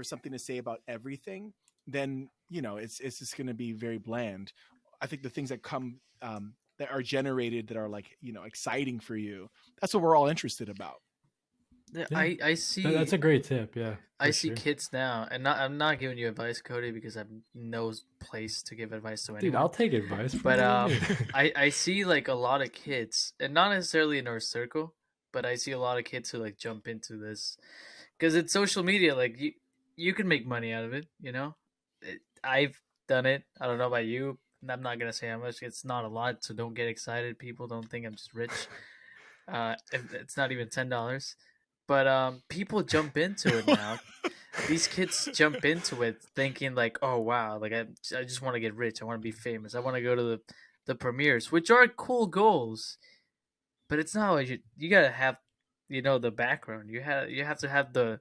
something to say about everything, then you know it's just going to be very bland. I think the things that come that are generated that are like, you know, exciting for you, that's what we're all interested about. Yeah, Yeah. I see. That's a great tip. Yeah, I for see sure. kids now, and I'm not giving you advice, Cody, because I'm no place to give advice to Dude, anyone. I'll take advice from But you. I see like a lot of kids, and not necessarily in our circle, but I see a lot of kids who like jump into this because it's social media. Like you can make money out of it, you know. I've done it. I don't know about you. And I'm not gonna say how much. It's not a lot, so don't get excited. People don't think I'm just rich. It's not even $10, but people jump into it now. These kids jump into it thinking like, oh wow, like I just want to get rich. I want to be famous. I want to go to the premieres, which are cool goals, but it's not what you gotta have, you know, the background. You have to have the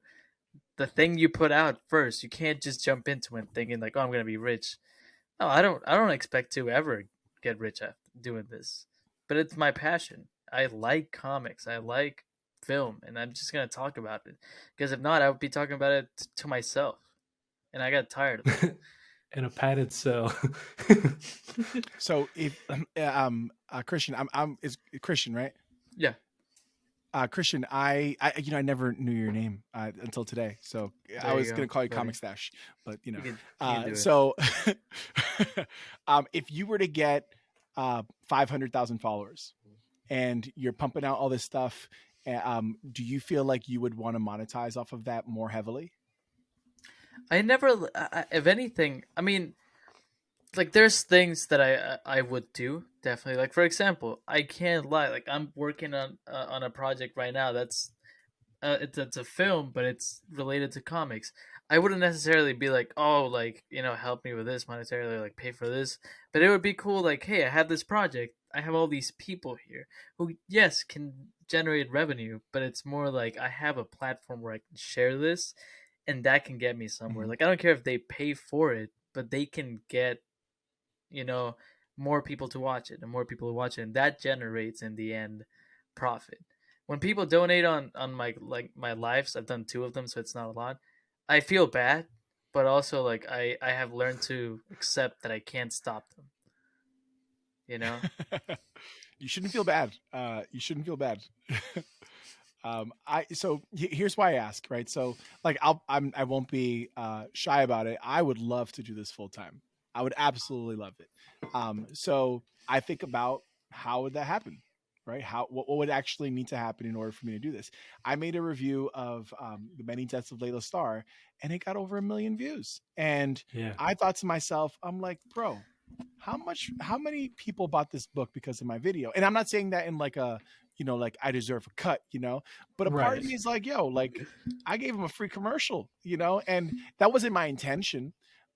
thing you put out first. You can't just jump into it thinking like, oh, I'm gonna be rich. No, I don't expect to ever get rich after doing this, but it's my passion. I like comics. I like film, and I'm just gonna talk about it because if not, I would be talking about it to myself, and I got tired of it. In a padded cell. So if Christian, I'm is Christian, right? Yeah, Christian, I you know, I never knew your name until today, so I there you was go, gonna call you buddy. Comic Stash, but you know, You can do it. so if you were to get 500,000 followers and you're pumping out all this stuff, do you feel like you would want to monetize off of that more heavily? I never, if anything, I mean, like there's things that I would do definitely. Like for example, I can't lie. Like I'm working on a project right now that's it's a film, but it's related to comics. I wouldn't necessarily be like, oh, like you know, help me with this monetarily, like pay for this. But it would be cool, like, hey, I have this project. I have all these people here who, yes, can generate revenue, but it's more like I have a platform where I can share this, and that can get me somewhere. Mhm. Like I don't care if they pay for it, but they can get, you know, more people to watch it, and more people to watch it, and that generates in the end profit. When people donate on my like my lives, I've done two of them, so it's not a lot. I feel bad, but also like I have learned to accept that I can't stop them. You know? You shouldn't feel bad. You shouldn't feel bad. Here's why I ask, right? So like I won't be shy about it. I would love to do this full time. I would absolutely love it. So I think about how would that happen, right? What would actually need to happen in order for me to do this? I made a review of The Many Deaths of Layla Starr, and it got over 1 million views. And Yeah. I thought to myself, I'm like, bro, how many people bought this book because of my video? And I'm not saying that in like a, like I deserve a cut, but a part of Right. me is like, yo, like I gave him a free commercial, and that wasn't my intention,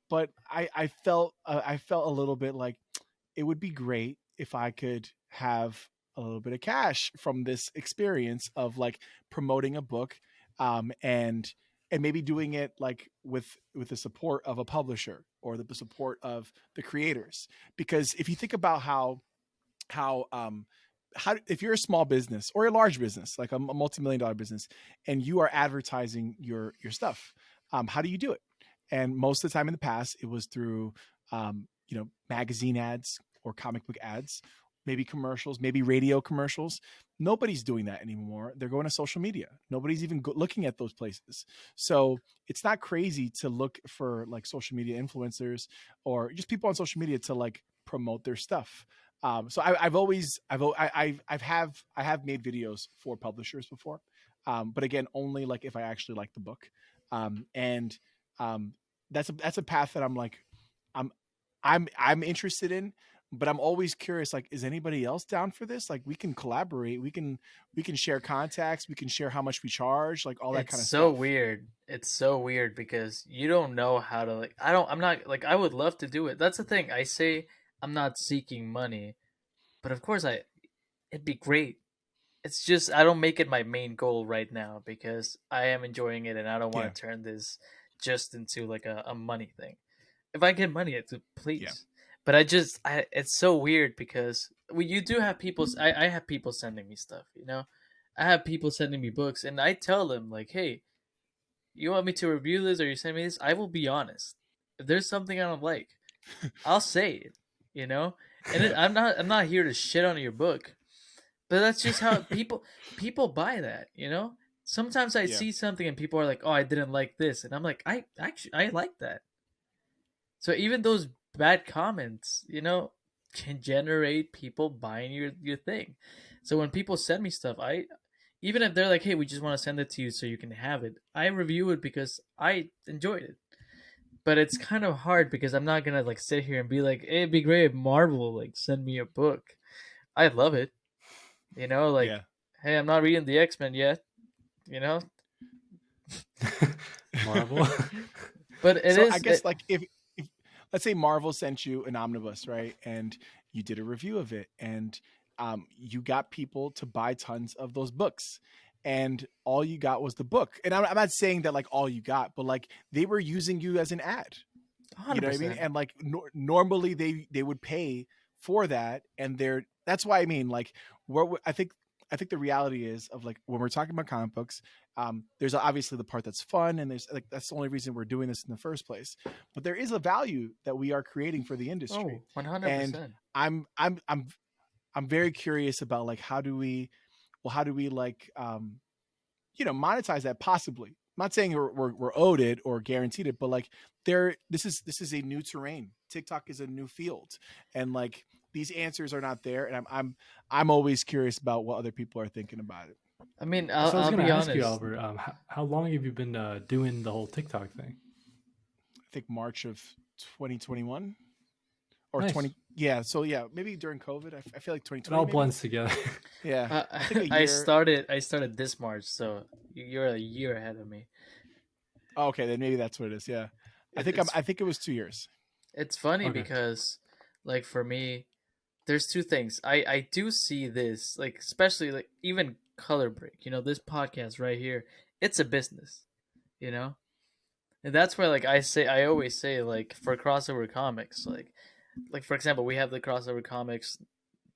but I felt a little bit like it would be great if I could have a little bit of cash from this experience of like promoting a book, and maybe doing it like with the support of a publisher or the support of the creators. Because if you think about how if you're a small business or a large business, like a multi-million-dollar business, and you are advertising your stuff, how do you do it? And most of the time in the past, it was through magazine ads or comic book ads, maybe commercials, maybe radio commercials. Nobody's doing that anymore. They're going to social media. Nobody's even looking at those places. So it's not crazy to look for like social media influencers or just people on social media to like promote their stuff. So I have made videos for publishers before, but again, only like if I actually like the book, and that's a path that I'm like I'm interested in, but I'm always curious. Like, is anybody else down for this? Like, we can collaborate. We can share contacts. We can share how much we charge. Like all that kind of so stuff. weird. It's so weird because you don't know how to like. I'm not like. I would love to do it. That's the thing. I say I'm not seeking money, but of course it'd be great. It's just I don't make it my main goal right now because I am enjoying it and I don't want Yeah. to turn this just into like a money thing. If I get money, please. Yeah. But it's so weird because you do have people. I have people sending me stuff. I have people sending me books, and I tell them like, hey, you want me to review this or you send me this? I will be honest. If there's something I don't like, I'll say it. I'm not here to shit on your book, but that's just how people buy that. Sometimes I Yeah. see something and people are like, oh, I didn't like this, and I'm like, I like that. So even those bad comments, can generate people buying your thing. So when people send me stuff, even if they're like, hey, we just want to send it to you so you can have it, I review it because I enjoyed it. But it's kind of hard because I'm not gonna like sit here and be like, hey, it'd be great if Marvel like send me a book. I love it. Like, Yeah. hey, I'm not reading the X-Men yet. Marvel. But it So is. I guess like if let's say Marvel sent you an omnibus, right, and you did a review of it, and you got people to buy tons of those books, and all you got was the book. And I'm not saying that like all you got, but like they were using you as an ad. 100%. You know what I mean? And like normally they would pay for that, and that's why I mean like I think the reality is of like when we're talking about comic books, there's obviously the part that's fun, and there's like that's the only reason we're doing this in the first place. But there is a value that we are creating for the industry. Oh, 100%. And I'm very curious about like how do we like monetize that possibly. I'm not saying we're owed it or guaranteed it, but like this is a new terrain. TikTok is a new field, and like these answers are not there, and I'm always curious about what other people are thinking about it. I mean, So I was I'll going be to ask honest. you, Albert, how long have you been doing the whole TikTok thing? I think March of 2021 or Nice. 20. Yeah. So yeah, maybe during COVID. I feel like 2020. It all maybe? blends together. Yeah. I think a I year. started this March, so you're a year ahead of me. Oh, okay, then maybe that's what it is. Yeah. I think it was 2 years. It's funny Okay. because, like, for me, there's two things. I do see this, like, especially like even Color Break. This podcast right here. It's a business. And that's where like I always say like for crossover comics, like for example, we have the crossover comics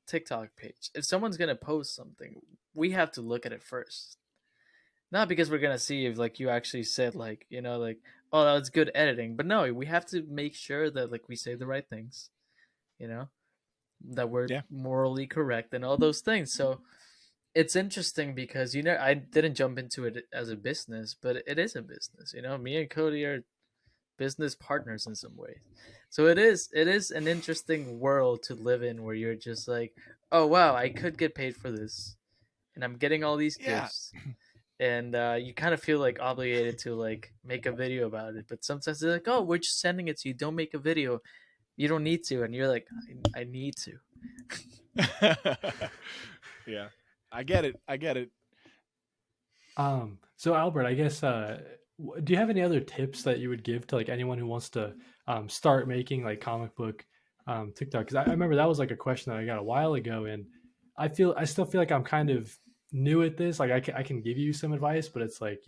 TikTok page. If someone's gonna post something, we have to look at it first. Not because we're gonna see if like you actually said like like, oh, that was good editing, but no, we have to make sure that like we say the right things, that we're morally correct and all those things. So it's interesting because I didn't jump into it as a business, but it is a business. Me and Cody are business partners in some ways. So it is an interesting world to live in where you're just like, oh wow, I could get paid for this, and I'm getting all these Yeah. gifts, and you kind of feel like obligated to like make a video about it. But sometimes they're like, oh, we're just sending it to you. Don't make a video. You don't need to, and you're like, I need to. Yeah. I get it. I get it. So Albert, I guess, do you have any other tips that you would give to like anyone who wants to start making like comic book TikTok? Because I remember that was like a question that I got a while ago, and I still feel like I'm kind of new at this. Like I can give you some advice, but it's like,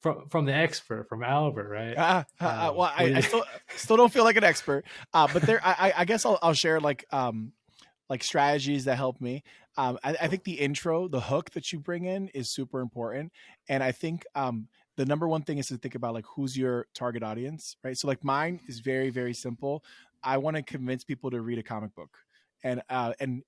from the expert, from Albert, right? Well, What do I you- still don't feel like an expert, but there, I guess I'll share like strategies that help me. I think the intro, the hook that you bring in is super important. And I think the number one thing is to think about like who's your target audience, right? So like mine is very, very simple. I want to convince people to read a comic book. And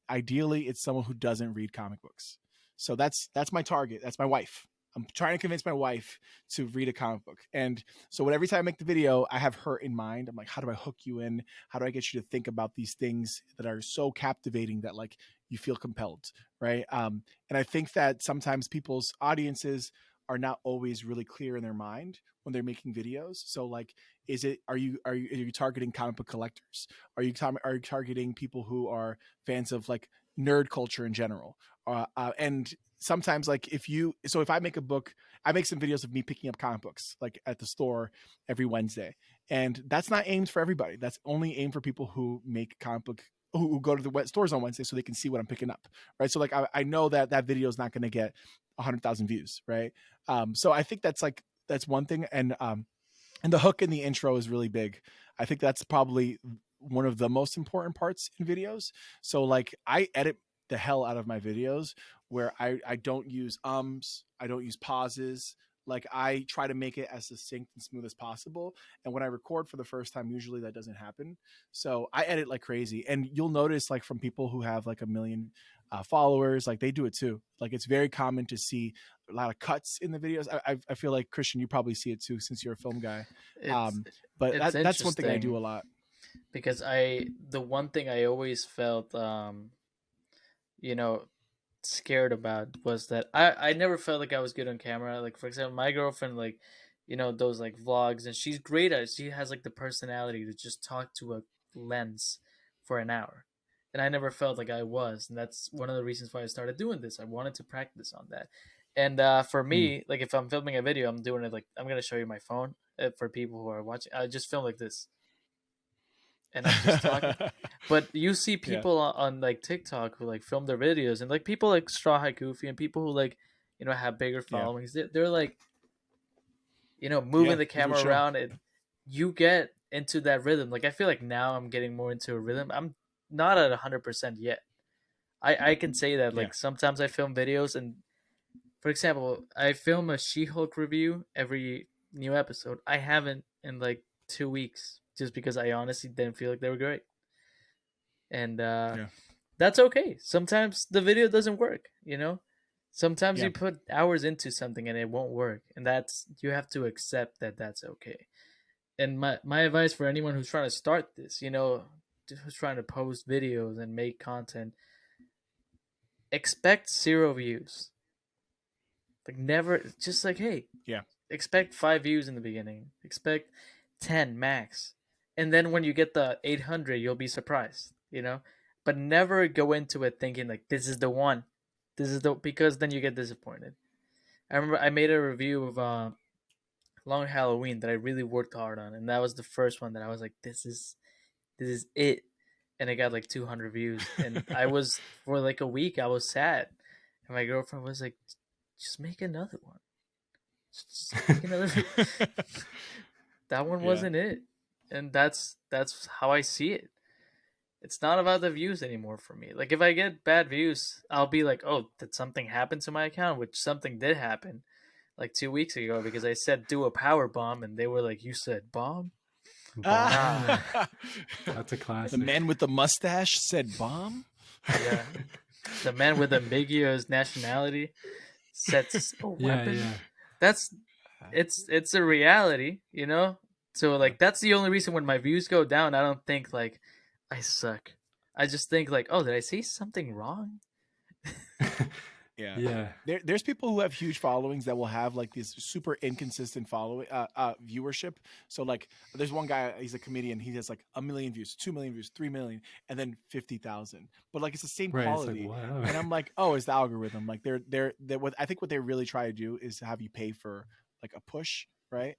ideally it's someone who doesn't read comic books. So that's my target. That's my wife. I'm trying to convince my wife to read a comic book. And so when every time I make the video, I have her in mind. I'm like, how do I hook you in? How do I get you to think about these things that are so captivating that like you feel compelled, right? And I think that sometimes people's audiences are not always really clear in their mind when they're making videos. So like, are you targeting comic book collectors? Are you targeting people who are fans of like nerd culture in general? And sometimes like if I make a book, I make some videos of me picking up comic books like at the store every Wednesday, and that's not aimed for everybody. That's only aimed for people who make comic book, who go to the stores on Wednesday so they can see what I'm picking up, right? So like I know that video is not going to get 100,000 views, right? So I think that's one thing, and the hook in the intro is really big. I think that's probably one of the most important parts in videos. So like I edit the hell out of my videos where I don't use I don't use pauses. Like I try to make it as succinct and smooth as possible. And when I record for the first time, usually that doesn't happen. So I edit like crazy. And you'll notice like from people who have like 1 million followers, like they do it too. Like it's very common to see a lot of cuts in the videos. I feel like Christian, you probably see it too since you're a film guy. It's But it's that's one thing I do interesting a lot. because the one thing I always felt you know scared about was that I never felt like I was good on camera. Like for example, my girlfriend like those like vlogs, and she's great at it. She has like the personality to just talk to a lens for an hour. And I never felt like I was, and that's one of the reasons why I started doing this. I wanted to practice on that. And for Hmm. me, like if I'm filming a video, I'm doing it like I'm gonna show you my phone for people who are watching. I just film like this, and I'm just talking. But you see Yeah. people on like TikTok who like film their videos, and like people like Straw Hat Goofy and people who like have bigger Yeah. followings. They're like Yeah. moving the They do a camera show. around, and you get into that rhythm. Like I feel like now I'm getting more into a rhythm. I'm not at 100% yet. I can say that Yeah. like sometimes I film videos, and for example, I film a She-Hulk review every new episode. I haven't in like 2 weeks just because I honestly didn't feel like they were great. And Yeah. that's okay. Sometimes the video doesn't work. Sometimes Yeah. you put hours into something and it won't work, and that's you have to accept that that's okay. And my advice for anyone who's trying to start this, who's trying to post videos and make content, expect 0 views. Like never, just like hey, Yeah. expect 5 views in the beginning. Expect 10 max. And then when you get the 800, you'll be surprised. But never go into it thinking like this is the one. Because then you get disappointed. I remember I made a review of Long Halloween that I really worked hard on, and that was the first one that I was like this is it. And it got like 200 views, and I was for like a week I was sad. And my girlfriend was like, just make another one. Just make another that one Yeah. wasn't it. And that's how I see it. It's not about the views anymore for me. Like if I get bad views, I'll be like, oh, did something happen to my account? Which something did happen like 2 weeks ago because I said do a power bomb, and they were like, you said bomb? Bomb, Nah. yeah, that's a The classic. man with the mustache said bomb. Yeah. The man with ambiguous nationality sets a Yeah, weapon. yeah. That's it's a reality. So like that's the only reason when my views go down, I don't think like I suck. I just think like, oh, did I say something wrong? Yeah. Yeah. There's people who have huge followings that will have like this super inconsistent following viewership. So like there's one guy, he's a comedian, he has like 1 million views, 2 million views, 3 million, and then 50,000. But like it's the same Right. It's like, quality. wow. And I'm like, oh, it's the algorithm. Like they're what I think what they really try to do is to have you pay for like a push, right?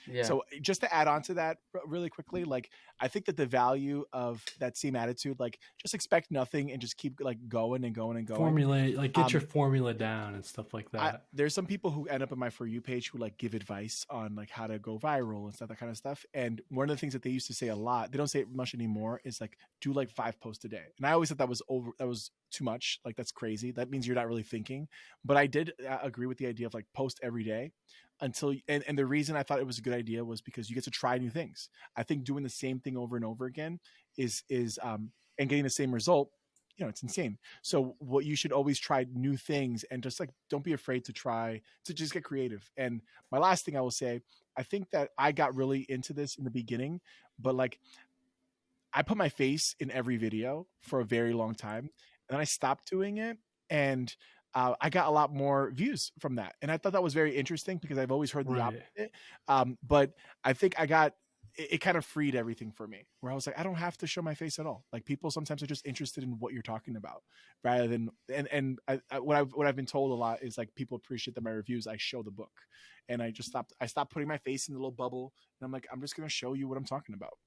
Yeah. So just to add on to that really quickly, like I think that the value of that same attitude, like just expect nothing and just keep like going and going and going. Formulate, like get your formula down and stuff like that. There's some people who end up on my For You page who like give advice on like how to go viral and stuff, that kind of stuff. And one of the things that they used to say a lot, they don't say it much anymore, is like do like 5 posts a day. And I always thought that was too much. Like that's crazy. That means you're not really thinking. But I did agree with the idea of like post every day until and the reason I thought it was a good idea was because you get to try new things. I think doing the same thing over and over again is and getting the same result, you know, it's insane. So what you should always try new things and just like don't be afraid to try to just get creative. And my last thing I will say, I think that I got really into this in the beginning, but like I put my face in every video for a very long time, and then I stopped doing it, and I got a lot more views from that, and I thought that was very interesting because I've always heard the Right. opposite. But I think I got it kind of freed everything for me, where I was like, I don't have to show my face at all. Like people sometimes are just interested in what you're talking about, rather than and what I've been told a lot is like people appreciate that my reviews I show the book, and I stopped putting my face in the little bubble, and I'm like, I'm just gonna show you what I'm talking about.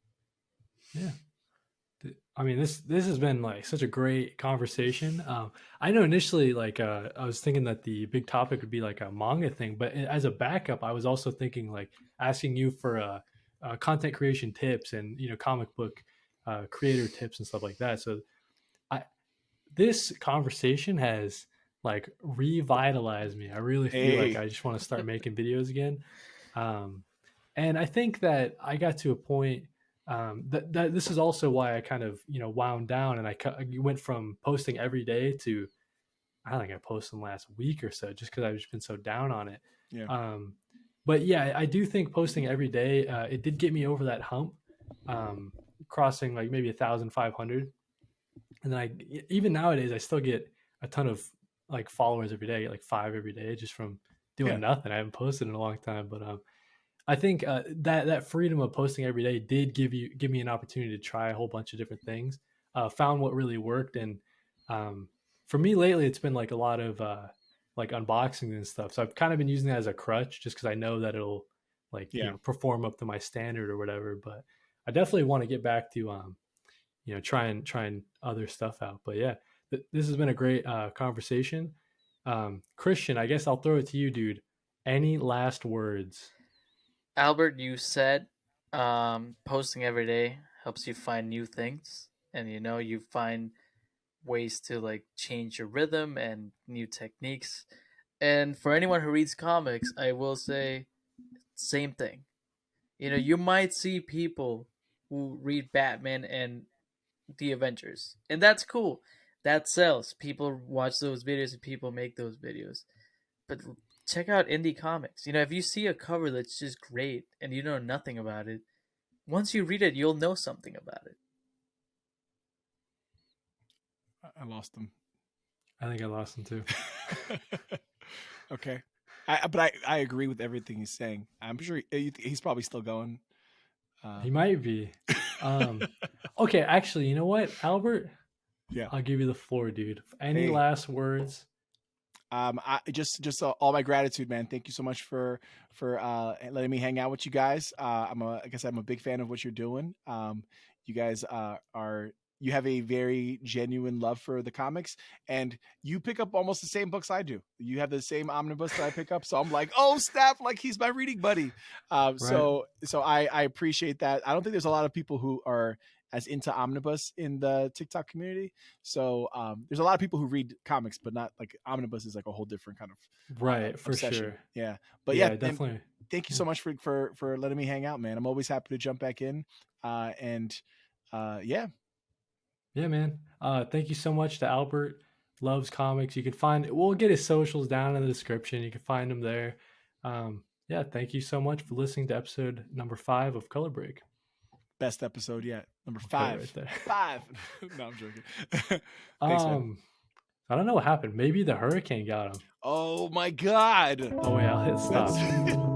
Yeah. I mean, this has been like such a great conversation. I know initially, like, I was thinking that the big topic would be like a manga thing, but as a backup, I was also thinking like asking you for content creation tips and comic book creator tips and stuff like that. So, this conversation has like revitalized me. I really feel like I just want to start making videos again. And I think that I got to a point that this is also why I kind of wound down, and I went from posting every day to I think I posted in the last week or so, just because I've just been so down on it. Yeah. But yeah, I do think posting every day it did get me over that hump, crossing like maybe 1,500, and then even nowadays I still get a ton of like followers every day. I get like 5 every day just from doing nothing. I haven't posted in a long time, but I think that freedom of posting every day did give me an opportunity to try a whole bunch of different things. Found what really worked, and for me lately, it's been like a lot of like unboxings and stuff. So I've kind of been using that as a crutch, just because I know that it'll like perform up to my standard or whatever. But I definitely want to get back to trying other stuff out. But yeah, this has been a great conversation. Christian, I guess I'll throw it to you, dude. Any last words? Albert, you said posting every day helps you find new things, and you find ways to like change your rhythm and new techniques. And for anyone who reads comics, I will say same thing. You might see people who read Batman and the Avengers, and that's cool. That sells. People watch those videos and people make those videos. But check out indie comics. If you see a cover that's just great and you know nothing about it, once you read it, you'll know something about it. I lost him. I think I lost him too. Okay. But I agree with everything he's saying. I'm sure he's probably still going. He might be. Okay, actually, you know what, Albert? Yeah. I'll give you the floor, dude. Any last words? I just all my gratitude, man. Thank you so much for letting me hang out with you guys. I guess I'm a big fan of what you're doing. You guys you have a very genuine love for the comics, and you pick up almost the same books I do. You have the same omnibus that I pick up, so I'm like, oh snap, like he's my reading buddy. Right. So I appreciate that. I don't think there's a lot of people who are as into omnibus in the TikTok community. So there's a lot of people who read comics, but not like omnibus is like a whole different kind of for obsession. Sure. Yeah, but yeah, definitely. Thank you so much for letting me hang out, man. I'm always happy to jump back in. Yeah, man. Thank you so much to Albert Loves Comics. You can we'll get his socials down in the description. You can find him there. Yeah, thank you so much for listening to episode number 5 of Color Break. Best episode yet. Number I'll put it 5. right there. 5. No, I'm joking. Thanks, man. I don't know what happened. Maybe the hurricane got him. Oh my God. Oh wait, I'll hit stop. That's-